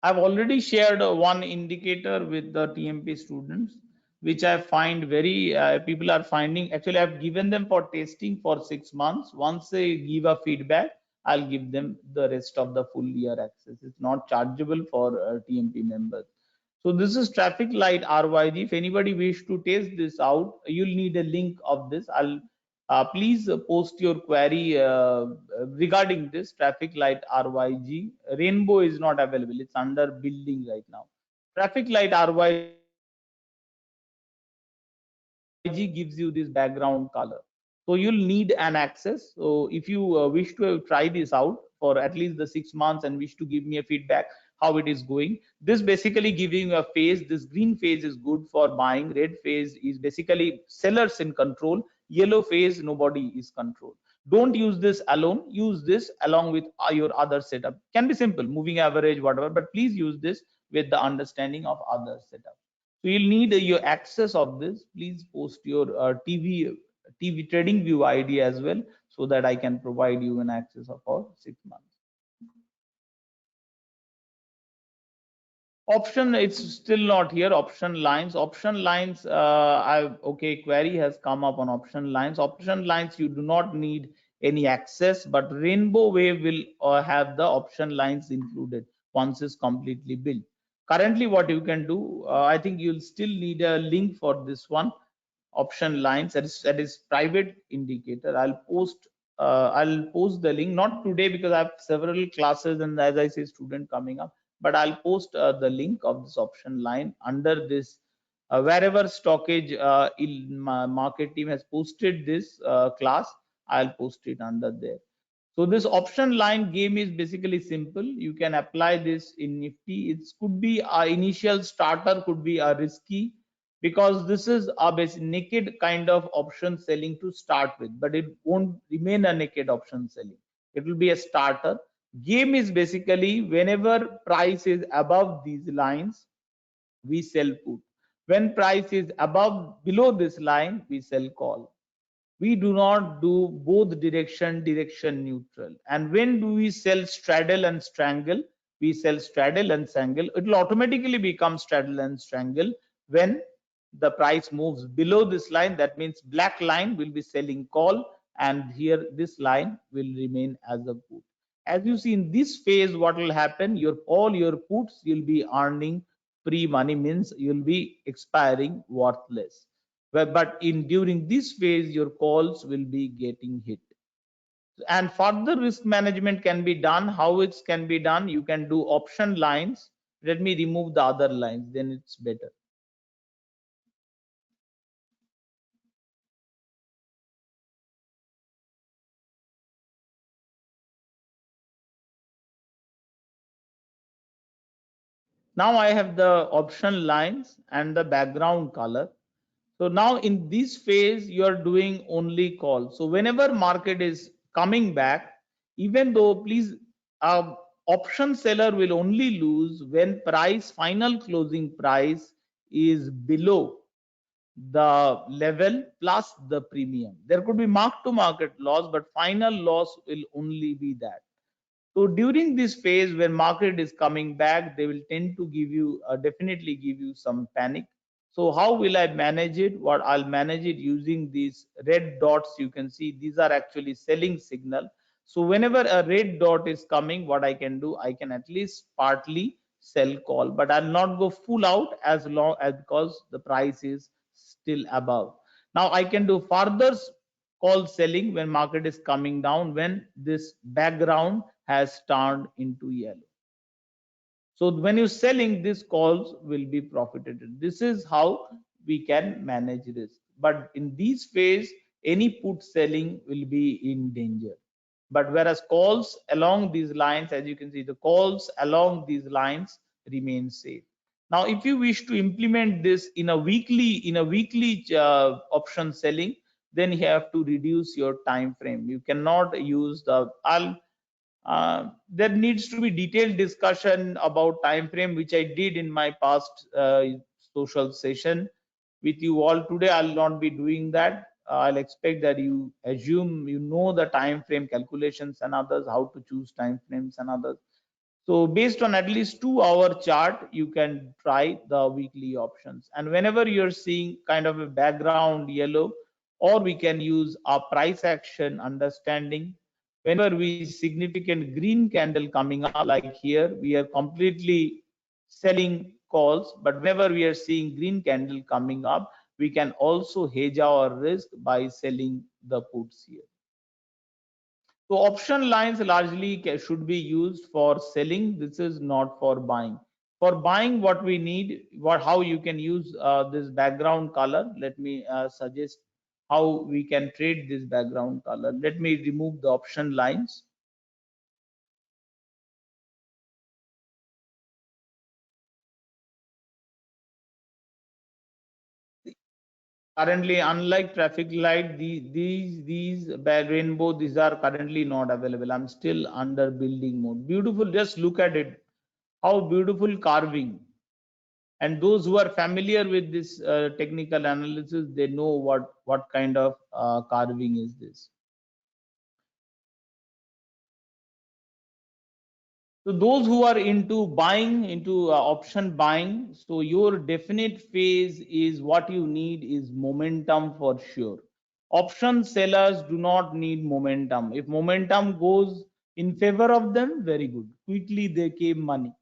I've already shared one indicator with the TMP students, which I find very, people are finding, actually I've given them for testing for 6 months. Once they give a feedback, I'll give them the rest of the full year access. It's not chargeable for TMP members. So this is traffic light RYG. If anybody wish to test this out, you'll need a link of this. I'll please post your query regarding this traffic light RYG. Rainbow is not available. It's under building right now. Traffic light RYG gives you this background color. So you'll need an access. So if you wish to try this out for at least the 6 months and wish to give me a feedback how it is going, this basically giving you a phase. This green phase is good for buying, red phase is basically sellers in control, yellow phase nobody is controlled. Don't use this alone, use this along with your other setup. Can be simple, moving average, whatever, but please use this with the understanding of other setup. So you'll need your access of this. Please post your TV trading view ID as well, so that I can provide you an access of for 6 months. Option, it's still not here. Option lines, okay, query has come up on option lines. Option lines, you do not need any access, but rainbow wave will have the option lines included once it's completely built. Currently what you can do, I think you'll still need a link for this one. Option lines, that is private indicator. I'll post the link, not today because I have several classes and as I say student coming up, but I'll post the link of this option line under this wherever stockage in my market team has posted this class, I'll post it under there. So this option line game is basically simple. You can apply this in Nifty. It could be a initial starter, could be a risky, because this is a basic naked kind of option selling to start with, but it won't remain a naked option selling. It will be a starter. Game is basically whenever price is above these lines, we sell put. When price is below this line, we sell call. We do not do both direction neutral. And when do we sell straddle and strangle? We sell straddle and strangle. It will automatically become straddle and strangle when the price moves below this line, that means black line will be selling call, and here this line will remain as a put. As you see in this phase, what will happen, your all your puts will be earning pre-money, means you'll be expiring worthless. But in during this phase, your calls will be getting hit. And further risk management can be done. How it can be done, you can do option lines. Let me remove the other lines, then it's better. Now I have the option lines and the background color. So now in this phase, you are doing only call. So whenever market is coming back, even though please, option seller will only lose when price, final closing price is below the level plus the premium. There could be mark to market loss, but final loss will only be that. So during this phase when market is coming back, they will tend to give you, definitely give you some panic. So how will I manage it? What I'll manage it using these red dots. You can see these are actually selling signal. So whenever a red dot is coming, what I can do, I can at least partly sell call, but I'll not go full out as long as, because the price is still above. Now I can do further call selling when market is coming down, when this background has turned into yellow. So when you're selling, these calls will be profited. This is how we can manage risk. But in these phase, any put selling will be in danger. But whereas calls along these lines, as you can see, the calls along these lines remain safe. Now, if you wish to implement this in a weekly option selling, then you have to reduce your time frame. You cannot use the there needs to be detailed discussion about time frame, which I did in my past social session with you all. Today I'll not be doing that. I'll expect that you assume you know the time frame calculations and others, how to choose time frames and others. So based on at least 2 hour chart, you can try the weekly options. And whenever you're seeing kind of a background yellow, or we can use our price action understanding. Whenever we significant green candle coming up, like here, we are completely selling calls. But whenever we are seeing green candle coming up, we can also hedge our risk by selling the puts here. So option lines largely should be used for selling. This is not for buying. For buying, what we need, how you can use this background color. Let me suggest how we can trade this background color. Let me remove the option lines. Currently, unlike traffic light, these rainbow, these are currently not available. I'm still under building mode. Beautiful. Just look at it. How beautiful carving. And those who are familiar with this technical analysis, they know what kind of carving is this. So those who are into buying, into option buying, so your definite phase is what you need is momentum for sure. Option sellers do not need momentum. If momentum goes in favor of them, very good, quickly they came money.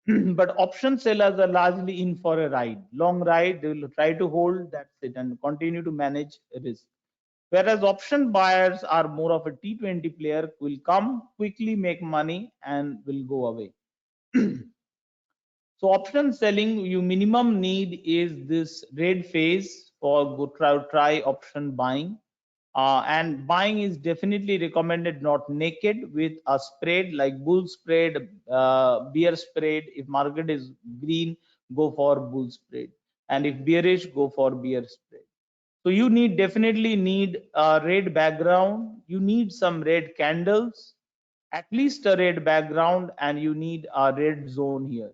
But option sellers are largely in for a ride, long ride. They will try to hold, that's it, and continue to manage risk. Whereas option buyers are more of a T20 player, will come quickly, make money, and will go away. So option selling, you minimum need is this red phase for go try option buying. And buying is definitely recommended not naked, with a spread like bull spread, bear spread. If market is green, go for bull spread, and if bearish, go for bear spread. So you need definitely need a red background. You need some red candles, at least a red background, and you need a red zone here.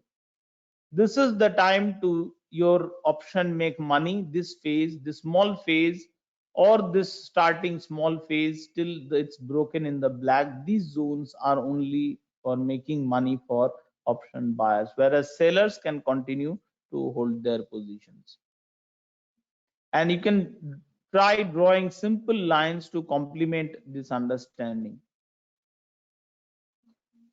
This is the time to your option make money. This phase, this small phase, or this starting small phase till it's broken in the black, these zones are only for making money for option buyers, whereas sellers can continue to hold their positions. And you can try drawing simple lines to complement this understanding.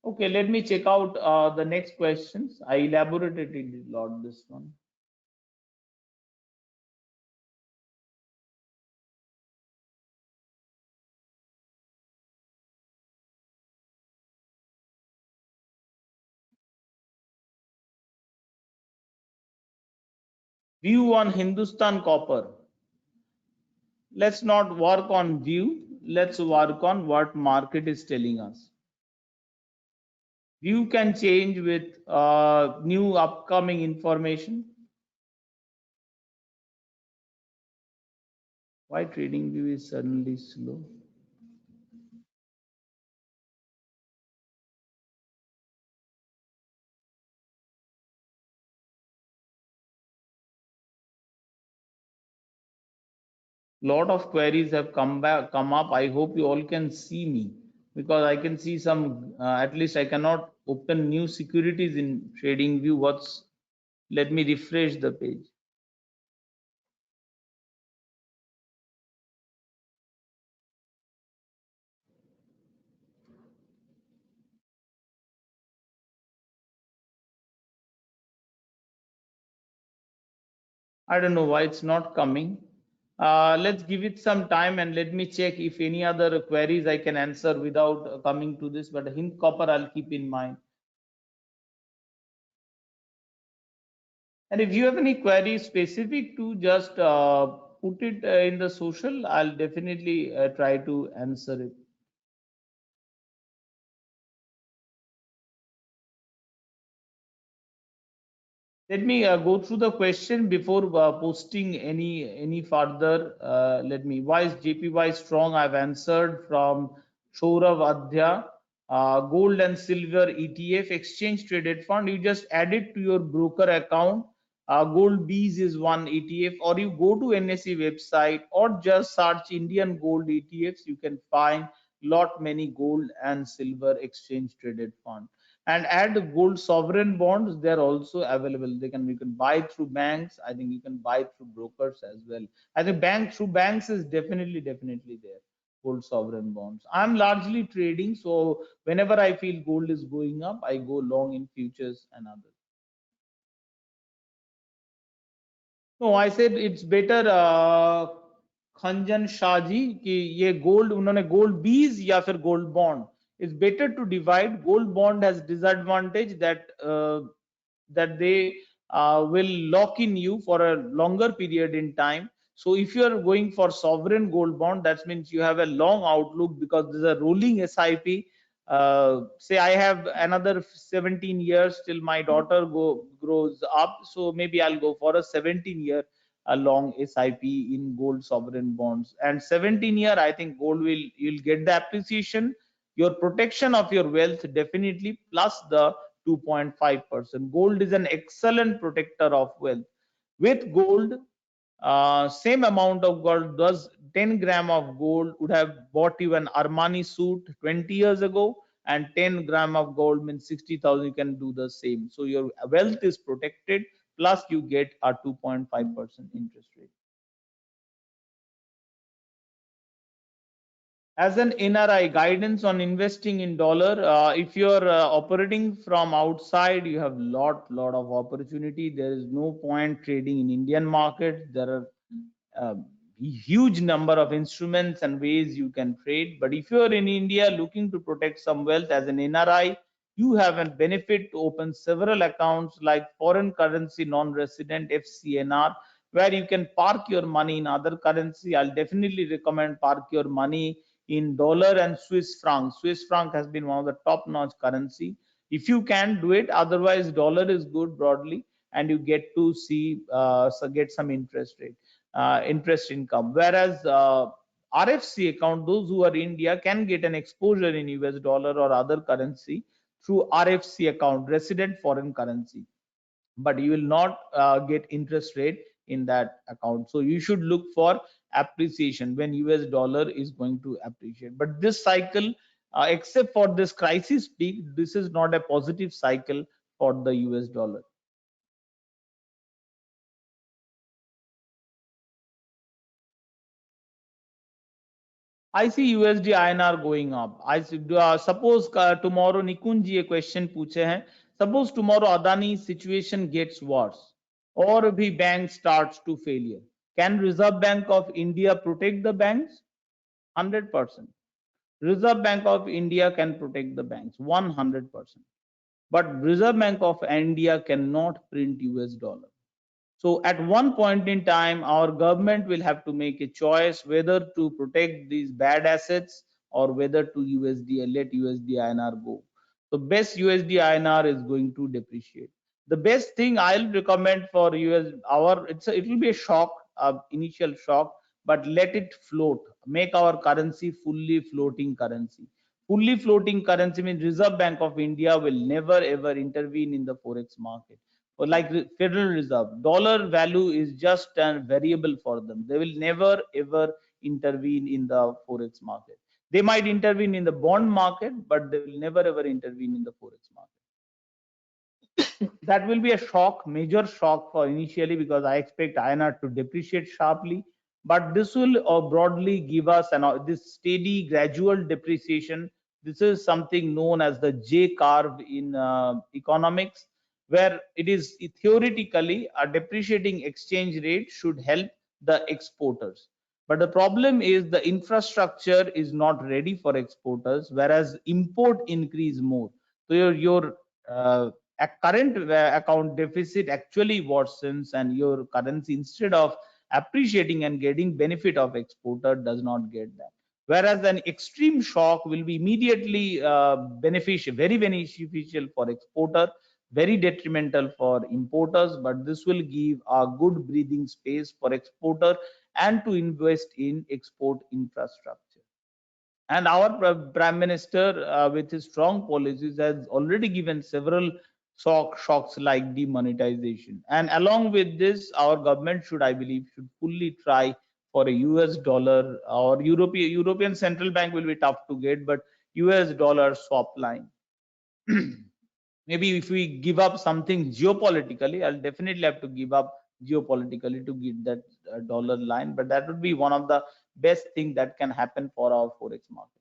Okay, let me check out the next questions. I elaborated it a lot, this one. View on Hindustan Copper. Let's not work on view. Let's work on what market is telling us. View can change with new upcoming information. Why trading view is suddenly slow? Lot of queries have come up. I hope you all can see me, because I can see some, at least I cannot open new securities in trading view. What's Let me refresh the page. I don't know why it's not coming. Let's give it some time and let me check if any other queries I can answer without coming to this. But Hind Copper I'll keep in mind. And if you have any queries specific to, just put it in the social. I'll definitely try to answer it. Let me go through the question before posting any further. Let me. Why is JPY strong? I've answered from Shourav Adhya. Gold and silver ETF, exchange traded fund. You just add it to your broker account. Gold Bees is one ETF, or you go to NSE website or just search Indian gold ETFs. You can find lot many gold and silver exchange traded fund. And add gold sovereign bonds, they're also available. You can buy through banks. I think you can buy through brokers as well. I think through banks is definitely there. Gold sovereign bonds, I'm largely trading, so whenever I feel gold is going up, I go long in futures and others. No, I said it's better, खंजन Shahaji, कि ये gold उन्होंने gold बीज या फिर gold bond. It's better to divide. Gold bond has disadvantage that they will lock in you for a longer period in time. So if you are going for sovereign gold bond, that means you have a long outlook, because there's a rolling SIP. Say I have another 17 years till my daughter grows up, so maybe I'll go for a 17-year a long SIP in gold sovereign bonds. And 17-year, I think gold you'll get the appreciation, your protection of your wealth definitely, plus the 2.5%. Gold is an excellent protector of wealth. With gold, same amount of gold, does 10 gram of gold would have bought you an Armani suit 20 years ago, and 10 gram of gold means 60,000. You can do the same. So your wealth is protected, plus you get a 2.5% interest rate. As an NRI, guidance on investing in dollar. If you're operating from outside, you have lot of opportunity. There is no point trading in Indian market. There are uh, huge number of instruments and ways you can trade. But if you're in India looking to protect some wealth as an NRI, you have a benefit to open several accounts like foreign currency non-resident FCNR, where you can park your money in other currency. I'll definitely recommend park your money in dollar and Swiss franc. Swiss franc has been one of the top-notch currency. If you can do it, otherwise dollar is good broadly, and you get to see get some interest income. Whereas RFC account, those who are India can get an exposure in US dollar or other currency through RFC account, resident foreign currency, but you will not get interest rate in that account. So you should look for appreciation when US dollar is going to appreciate. But this cycle, except for this crisis peak, this is not a positive cycle for the US dollar. I see USD INR going up. I suppose tomorrow Nikunj ji a question पूछे हैं. Suppose tomorrow Adani situation gets worse or the bank starts to failure. Can Reserve Bank of India protect the banks? 100%. Reserve Bank of India can protect the banks 100%. But Reserve Bank of India cannot print US dollar. So at one point in time, our government will have to make a choice whether to protect these bad assets or whether to let USD INR go. So best USD INR is going to depreciate. The best thing I'll recommend for US, it will be a shock, initial shock, but let it float. Make our currency fully floating currency. Fully floating currency means Reserve Bank of India will never ever intervene in the forex market, or like the Federal Reserve. Dollar value is just a variable for them. They will never ever intervene in the forex market. They might intervene in the bond market, but they will never ever intervene in the forex market. That will be a shock, major shock for initially, because I expect INR to depreciate sharply. But this will broadly give us this steady, gradual depreciation. This is something known as the J curve in economics, where it is theoretically a depreciating exchange rate should help the exporters. But the problem is the infrastructure is not ready for exporters, whereas import increase more. So your current account deficit actually worsens, and your currency, instead of appreciating and getting benefit of exporter, does not get that. Whereas an extreme shock will be immediately beneficial, very beneficial for exporter, very detrimental for importers, but this will give a good breathing space for exporter and to invest in export infrastructure. And our Prime Minister, with his strong policies, has already given several shocks like demonetization. And along with this, our government should, I believe, should fully try for a US dollar, or European Central Bank will be tough to get, but US dollar swap line. Maybe if we give up something geopolitically, I'll definitely have to give up geopolitically to get that dollar line, but that would be one of the best thing that can happen for our forex market.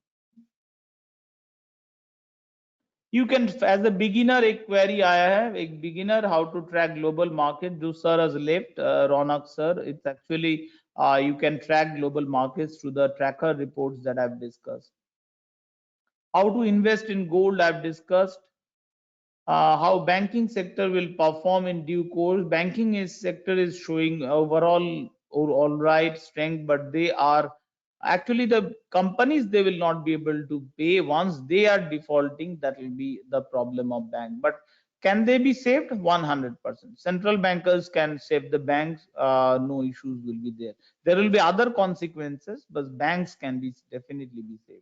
You can, as a beginner, a query I have, a beginner, how to track global market. Do sir has left, Ronak sir. It's actually, you can track global markets through the tracker reports that I've discussed. How to invest in gold, I've discussed. How banking sector will perform in due course. Sector is showing overall or all right strength, but they are actually, the companies, they will not be able to pay once they are defaulting. That will be the problem of bank. But can they be saved? 100%. Central bankers can save the banks. No issues will be there. There will be other consequences, but banks can be definitely be saved.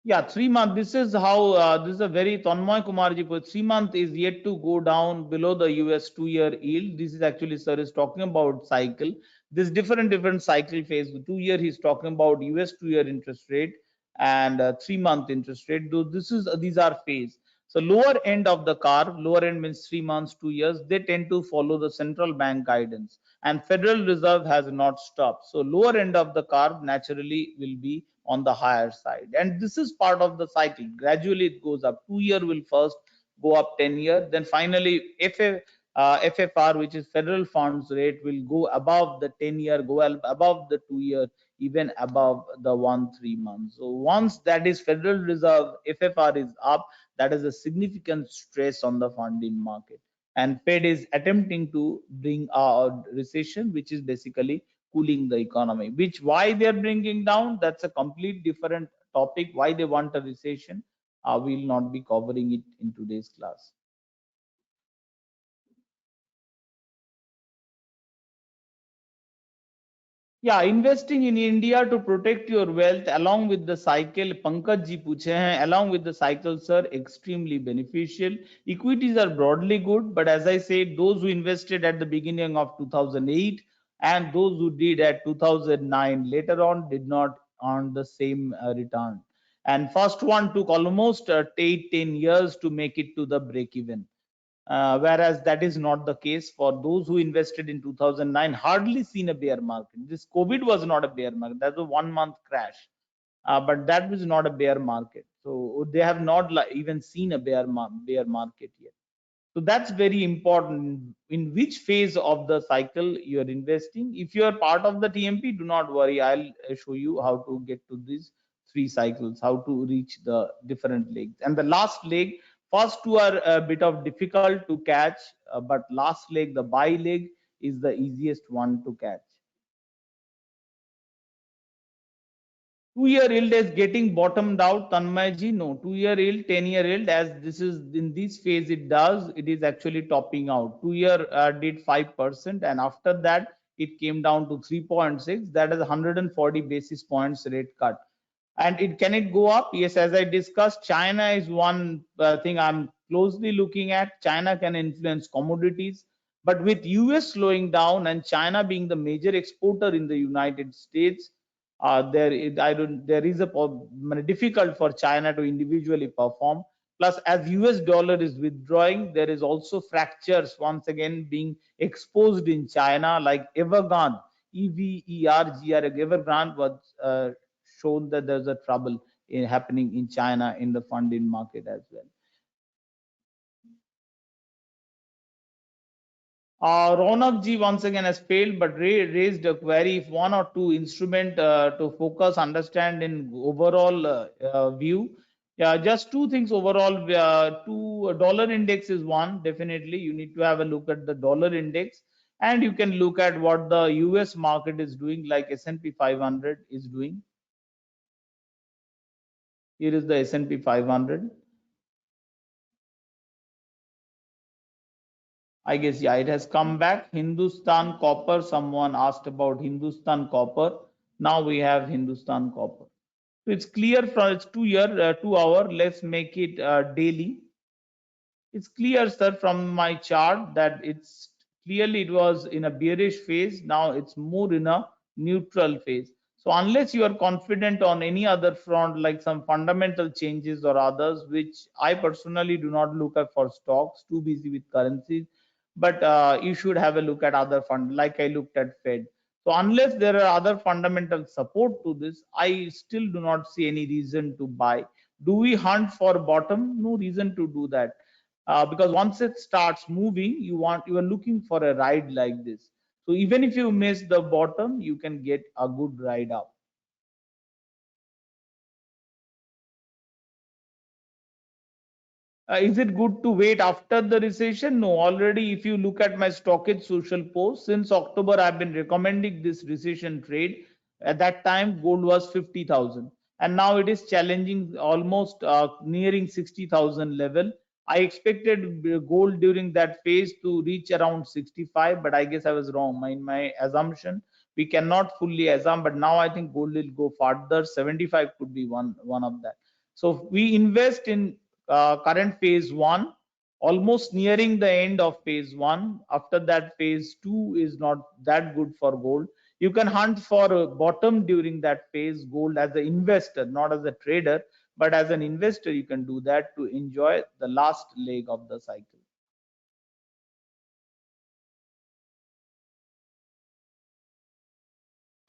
Yeah, 3 month. This is how, this is a very Tanmoy Kumarji put. 3 month is yet to go down below the US 2-year yield. This is actually, sir is talking about cycle. This different cycle phase. 2 year, he's talking about US 2-year interest rate and 3 month interest rate. Though these are phase. So lower end of the curve, lower end means 3 months, 2 years. They tend to follow the central bank guidance, and Federal Reserve has not stopped. So lower end of the curve naturally will be on the higher side, and this is part of the cycle. Gradually it goes up. 2 year will first go up 10 year, then finally FFR, which is federal funds rate, will go above the 10 year, go above the 2 year, even above the 1 3 months. So once that is Federal Reserve FFR is up, that is a significant stress on the funding market, and Fed is attempting to bring a recession, which is basically cooling the economy. Which, why they are bringing down, that's a complete different topic. Why they want a recession, we will not be covering it in today's class. Yeah, investing in India to protect your wealth along with the cycle, Pankaj ji पूछे हैं, along with the cycle, sir, extremely beneficial. Equities are broadly good, but as I said, those who invested at the beginning of 2008 and those who did at 2009 later on did not earn the same return. And first one took almost 8-10 years to make it to the break even. whereas that is not the case for those who invested in 2009. Hardly seen a bear market. This COVID was not a bear market. That was a 1 month crash, but that was not a bear market. So they have not even seen a bear market yet. So that's very important in which phase of the cycle you're investing. If you're part of the TMP, do not worry. I'll show you how to get to these three cycles, how to reach the different legs. And the last leg, first two are a bit of difficult to catch, but last leg, the buy leg, is the easiest one to catch. 2 year yield is getting bottomed out, Tanmayji. No, 2 year yield, 10-year yield, as this is in this phase, it is actually topping out. 2 year did 5%, and after that, it came down to 3.6. That is 140 basis points rate cut. And can it go up? Yes, as I discussed, China is one thing I'm closely looking at. China can influence commodities, but with US slowing down and China being the major exporter in the United States, there is a difficult for China to individually perform. Plus, as US dollar is withdrawing, there is also fractures once again being exposed in China, like Evergrande, Evergrande was shown that there's a trouble happening in China in the funding market as well. Ronak ji once again has failed, but raised a query if one or two instrument to focus, understand in overall view. Yeah, just two things overall. Dollar index is one, definitely. You need to have a look at the dollar index, and you can look at what the US market is doing, like S&P 500 is doing. Here is the S&P 500. I guess, yeah, it has come back. Hindustan Copper, someone asked about Hindustan Copper. Now we have Hindustan Copper. So it's clear from its 2 year, 2 hour. Let's make it daily. It's clear, sir, from my chart that it's clearly it was in a bearish phase. Now it's more in a neutral phase. So unless you are confident on any other front, like some fundamental changes or others, which I personally do not look at for stocks, too busy with currencies, but you should have a look at other fund, like I looked at Fed. So unless there are other fundamental support to this, I still do not see any reason to buy. Do we hunt for bottom? No reason to do that. Because once it starts moving, you are looking for a ride like this. So even if you miss the bottom, you can get a good ride up. Is it good to wait after the recession? No, already if you look at my stockage social post, since October, I've been recommending this recession trade. At that time, gold was 50,000. And now it is challenging almost nearing 60,000 level. I expected gold during that phase to reach around 65, but I guess I was wrong. My assumption, we cannot fully assume, but now I think gold will go further. 75 could be one of that. So we invest in current phase one, almost nearing the end of phase one. After that, phase two is not that good for gold. You can hunt for a bottom during that phase, gold as an investor, not as a trader, but as an investor, you can do that to enjoy the last leg of the cycle.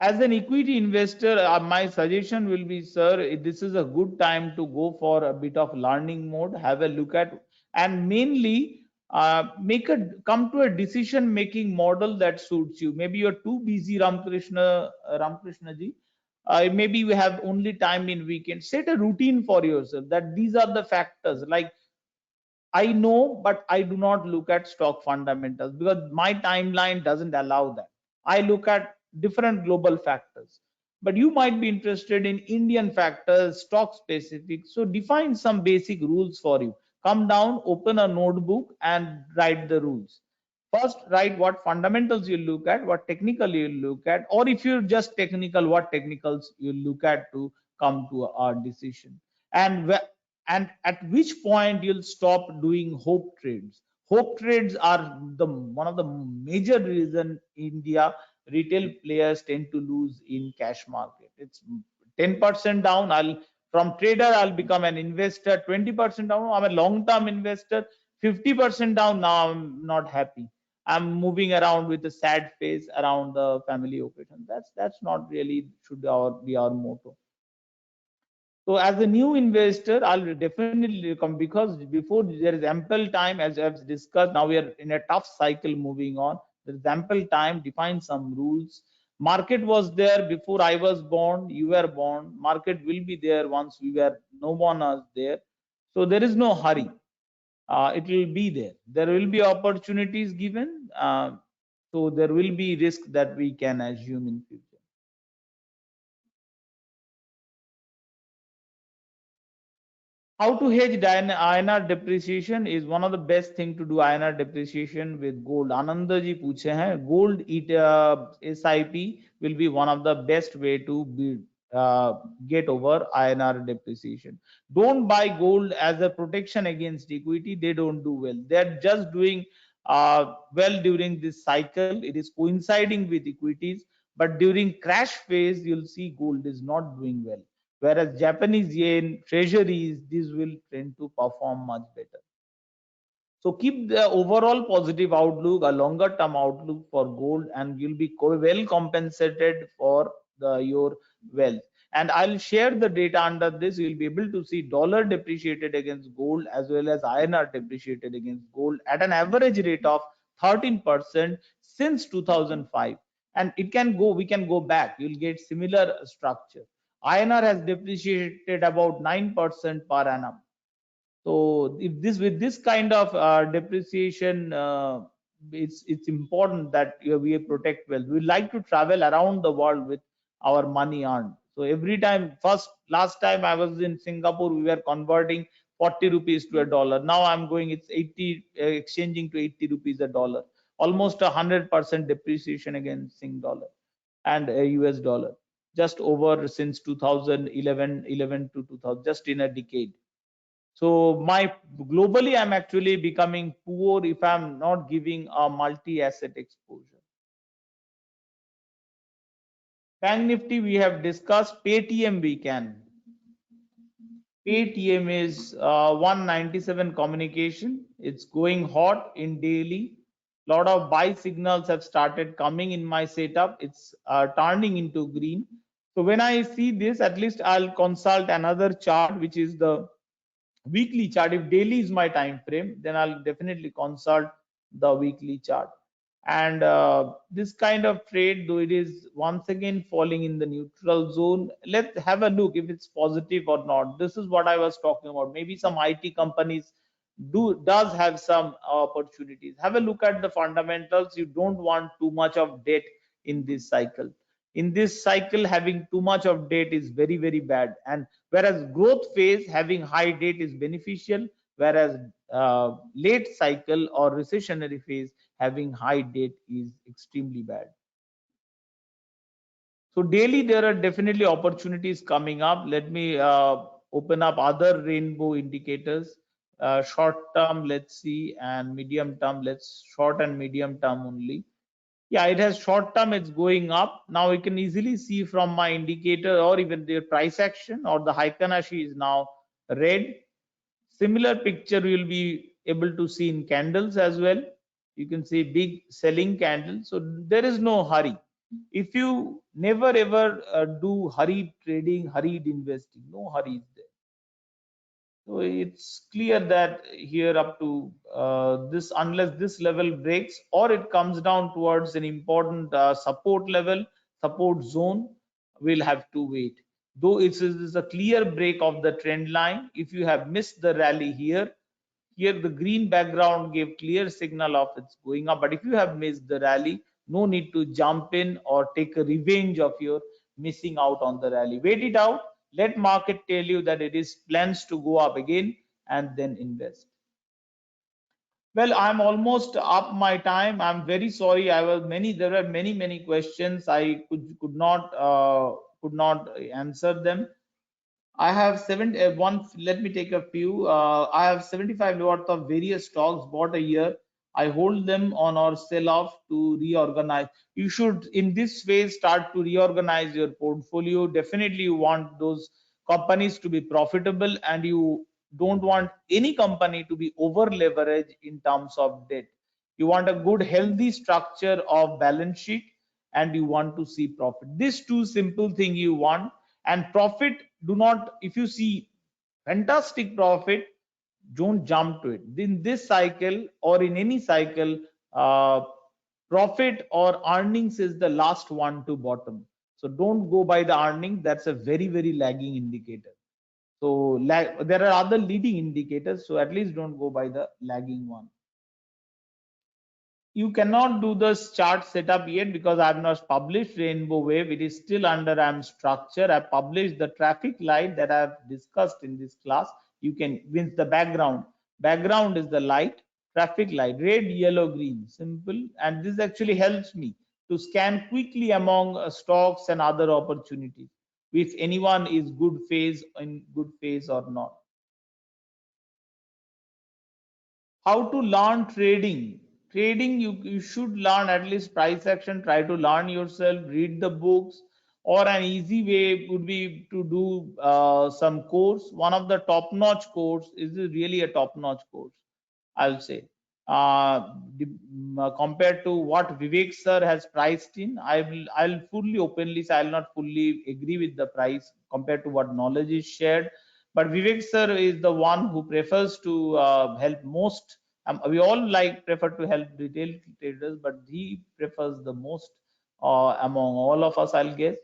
As an equity investor, my suggestion will be, sir, this is a good time to go for a bit of learning mode, have a look at, and mainly come to a decision making model that suits you. Maybe you're too busy, Ramakrishna ji. Maybe you have only time in weekend. Set a routine for yourself that these are the factors. Like, I know, but I do not look at stock fundamentals because my timeline doesn't allow that. I look at different global factors. But you might be interested in Indian factors, stock specific. So define some basic rules for you. Come down, open a notebook, and write the rules. First, write what fundamentals you look at, what technical you look at, or if you're just technical, what technicals you look at to come to a decision. And and at which point you'll stop doing hope trades. Hope trades are the one of the major reason India retail players tend to lose in cash market. It's 10% down. I'll from trader I'll become an investor. 20% down. I'm a long-term investor. 50% down, now I'm not happy. I'm moving around with a sad face around the family occasion. That's not really should be our motto. So as a new investor, I'll definitely come, because before there is ample time, as I've discussed. Now we are in a tough cycle moving on. There is ample time. Define some rules. Market was there before I was born. You were born. Market will be there once we were no one was there. So there is no hurry. It will be there. There will be opportunities given. So there will be risk that we can assume in future. How to hedge INR depreciation is one of the best thing to do. INR depreciation with gold. Ananda ji पूछे हैं, gold SIP will be one of the best way to get over INR depreciation. Don't buy gold as a protection against equity. They don't do well. They're just doing well during this cycle. It is coinciding with equities, but during crash phase, you'll see gold is not doing well, whereas Japanese yen, treasuries, these will tend to perform much better. So keep the overall positive outlook, a longer term outlook for gold, and you'll be well compensated for your wealth. And I'll share the data under this. You'll be able to see dollar depreciated against gold as well as INR depreciated against gold at an average rate of 13% since 2005. And it can go, we can go back. You'll get similar structure. INR has depreciated about 9% per annum. So if this with this kind of depreciation, it's important that we protect wealth. We like to travel around the world with our money earned. So every time, last time I was in Singapore, we were converting 40 rupees to a dollar. Now I'm going, it's 80, exchanging to 80 rupees a dollar. Almost 100% depreciation against Sing dollar and US dollar. Just over since 2011 to 2000, just in a decade. So my globally, I'm actually becoming poor if I'm not giving a multi-asset exposure. Bank Nifty we have discussed. Paytm we can. Paytm is 197 communication. It's going hot in daily. Lot of buy signals have started coming in my setup. It's turning into green. So when I see this, at least I'll consult another chart, which is the weekly chart. If daily is my time frame, then I'll definitely consult the weekly chart. And this kind of trade, though it is once again falling in the neutral zone, let's have a look if it's positive or not. This is what I was talking about. Maybe some IT companies does have some opportunities. Have a look at the fundamentals. You don't want too much of debt in this cycle. In this cycle, having too much of debt is very, very bad. And whereas growth phase, having high debt is beneficial, whereas late cycle or recessionary phase, having high debt is extremely bad. So daily, there are definitely opportunities coming up. Let me open up other rainbow indicators. Short term, let's see, and medium term, let's short and medium term only. Yeah, it has short term, it's going up. Now we can easily see from my indicator or even the price action or the Heikanashi is now red. Similar picture you'll be able to see in candles as well. You can see big selling candle. So there is no hurry. If you never ever do hurried trading, hurried investing, no hurry is there. So it's clear that here up to this, unless this level breaks or it comes down towards an important support level, support zone, we'll have to wait. Though it is a clear break of the trend line, if you have missed the rally here, the green background gave clear signal of it's going up. But if you have missed the rally, no need to jump in or take a revenge of your missing out on the rally. Wait it out. Let market tell you that it is plans to go up again and then invest. Well, I'm almost up my time. I'm very sorry. There were many questions. I could not answer them. I have let me take a few. I have 75 worth of various stocks bought a year. I hold them on or sell off to reorganize. You should, in this phase, start to reorganize your portfolio. Definitely, you want those companies to be profitable, and you don't want any company to be over leveraged in terms of debt. You want a good healthy structure of balance sheet, and you want to see profit. These two simple thing you want. And profit, do not, if you see fantastic profit, don't jump to it. In this cycle or in any cycle, uh, profit or earnings is the last one to bottom. So don't go by the earning. That's a very lagging indicator. So there are other leading indicators. So at least don't go by the lagging one. You cannot do this chart setup yet because I have not published rainbow wave. It is still under AM structure. I published the traffic light that I have discussed in this class. You can with the background. Background is the light, traffic light, red, yellow, green, simple. And this actually helps me to scan quickly among stocks and other opportunities if anyone is good phase in good phase or not. How to learn trading? Trading, you should learn at least price action. Try to learn yourself, read the books, or an easy way would be to do some course. One of the top notch course is really a top notch course, I'll say. Compared to what Vivek sir has priced in, I'll fully openly say I'll not fully agree with the price compared to what knowledge is shared. But Vivek sir is the one who prefers to help most. We all like prefer to help retail traders, but he prefers the most among all of us, I'll guess.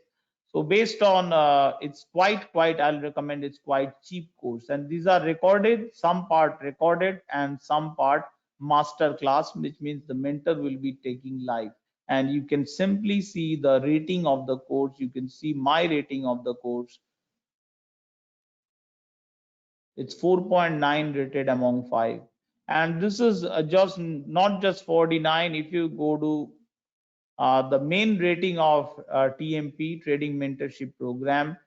So based on it's quite I'll recommend it's quite cheap course, and these are recorded, some part recorded and some part master class, which means the mentor will be taking live, and you can simply see the rating of the course. You can see my rating of the course. It's 4.9 rated among 5, and this is just not just 49. If you go to the main rating of TMP, Trading Mentorship Program,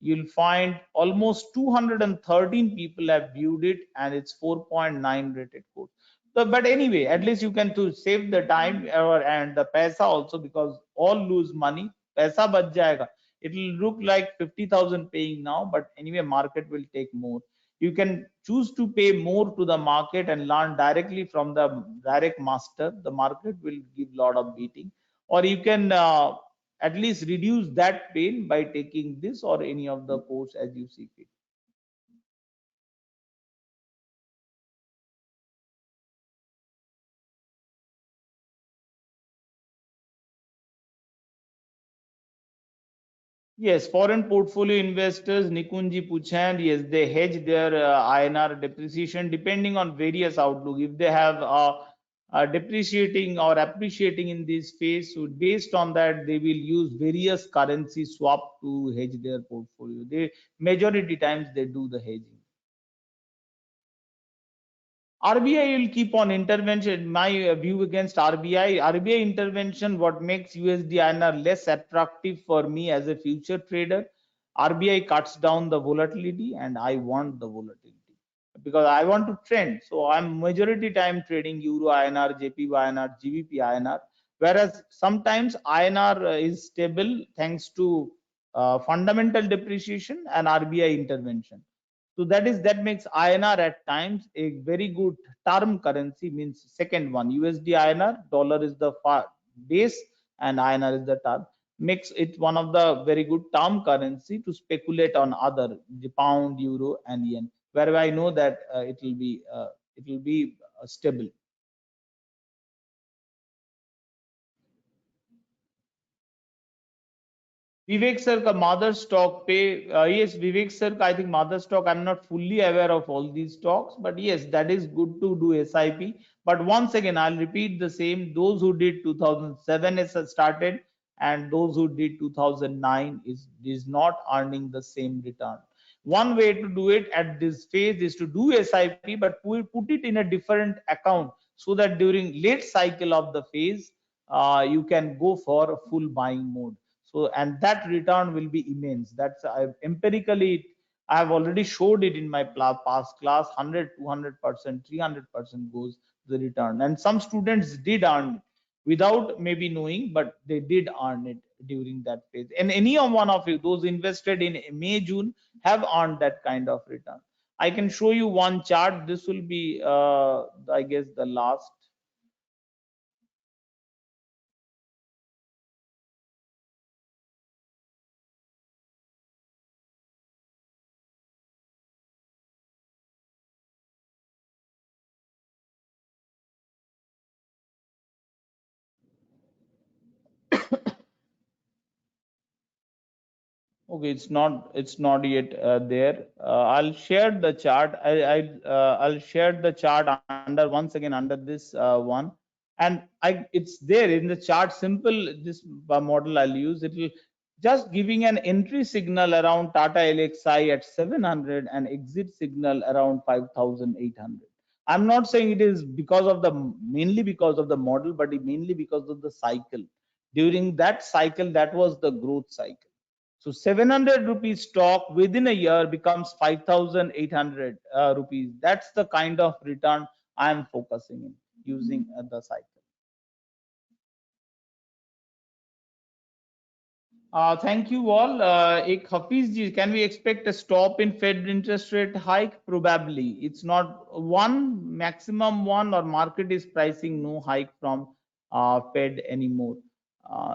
you'll find almost 213 people have viewed it, and it's 4.9 rated course. So, but anyway, at least you can to save the time and the paisa also, because all lose money. Paisa bach jayega. It will look like 50,000 paying now, but anyway, market will take more. You can choose to pay more to the market and learn directly from the direct master. The market will give lot of beating, or you can at least reduce that pain by taking this or any of the course as you see fit. Yes, foreign portfolio investors, Nikunji Puchand, yes, they hedge their INR depreciation depending on various outlook. If they have depreciating or appreciating in this phase, so based on that, they will use various currency swap to hedge their portfolio. They majority times they do the hedging. RBI will keep on intervention. My view against RBI intervention, what makes USD INR less attractive for me as a future trader. RBI cuts down the volatility, and I want the volatility because I want to trend. So I'm majority time trading Euro INR, JPY INR, GBP INR, whereas sometimes INR is stable thanks to fundamental depreciation and RBI intervention. So that makes INR at times a very good term currency. Means second one, USD INR, dollar is the base and INR is the term. Makes it one of the very good term currency to speculate on other, the pound, euro, and yen, where I know that it will be stable. Vivek sir ka mother stock pay, yes, Vivek sir ka I think mother stock, I'm not fully aware of all these stocks, but yes, that is good to do SIP. But once again, I'll repeat the same. Those who did 2007 is started, and those who did 2009 is not earning the same return. One way to do it at this phase is to do SIP, but put it in a different account so that during late cycle of the phase, you can go for a full buying mode. So, and that return will be immense. That's empirically I have already showed it in my past class. 100, 200%, 300% goes the return, and some students did earn it without maybe knowing, but they did earn it during that phase. And any one of you, those invested in May, June, have earned that kind of return. I can show you one chart. This will be, I guess, the last. Okay, it's not yet there. I'll share the chart. I'll share the chart under, once again, under this one, and it's there in the chart. Simple, this model I'll use. It will just giving an entry signal around Tata LXI at 700 and exit signal around 5,800. I'm not saying it is because of the, mainly because of the model, but mainly because of the cycle. During that cycle, that was the growth cycle. So 700 rupees stock within a year becomes 5,800 rupees. That's the kind of return I'm focusing in using the cycle. Thank you all. Ek Hafiz ji, can we expect a stop in Fed interest rate hike? Probably. It's not one, maximum one, or market is pricing no hike from Fed anymore.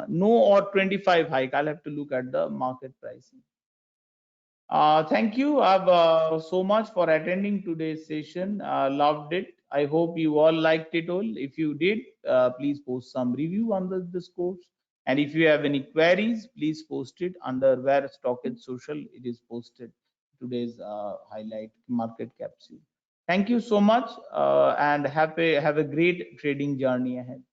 No, or 25 hike. I'll have to look at the market pricing. Thank you so much for attending today's session. Loved it. I hope you all liked it all. If you did, please post some review under this course. And if you have any queries, please post it under where Stock and Social it is posted. Today's highlight market capsule. Thank you so much, and have a great trading journey ahead.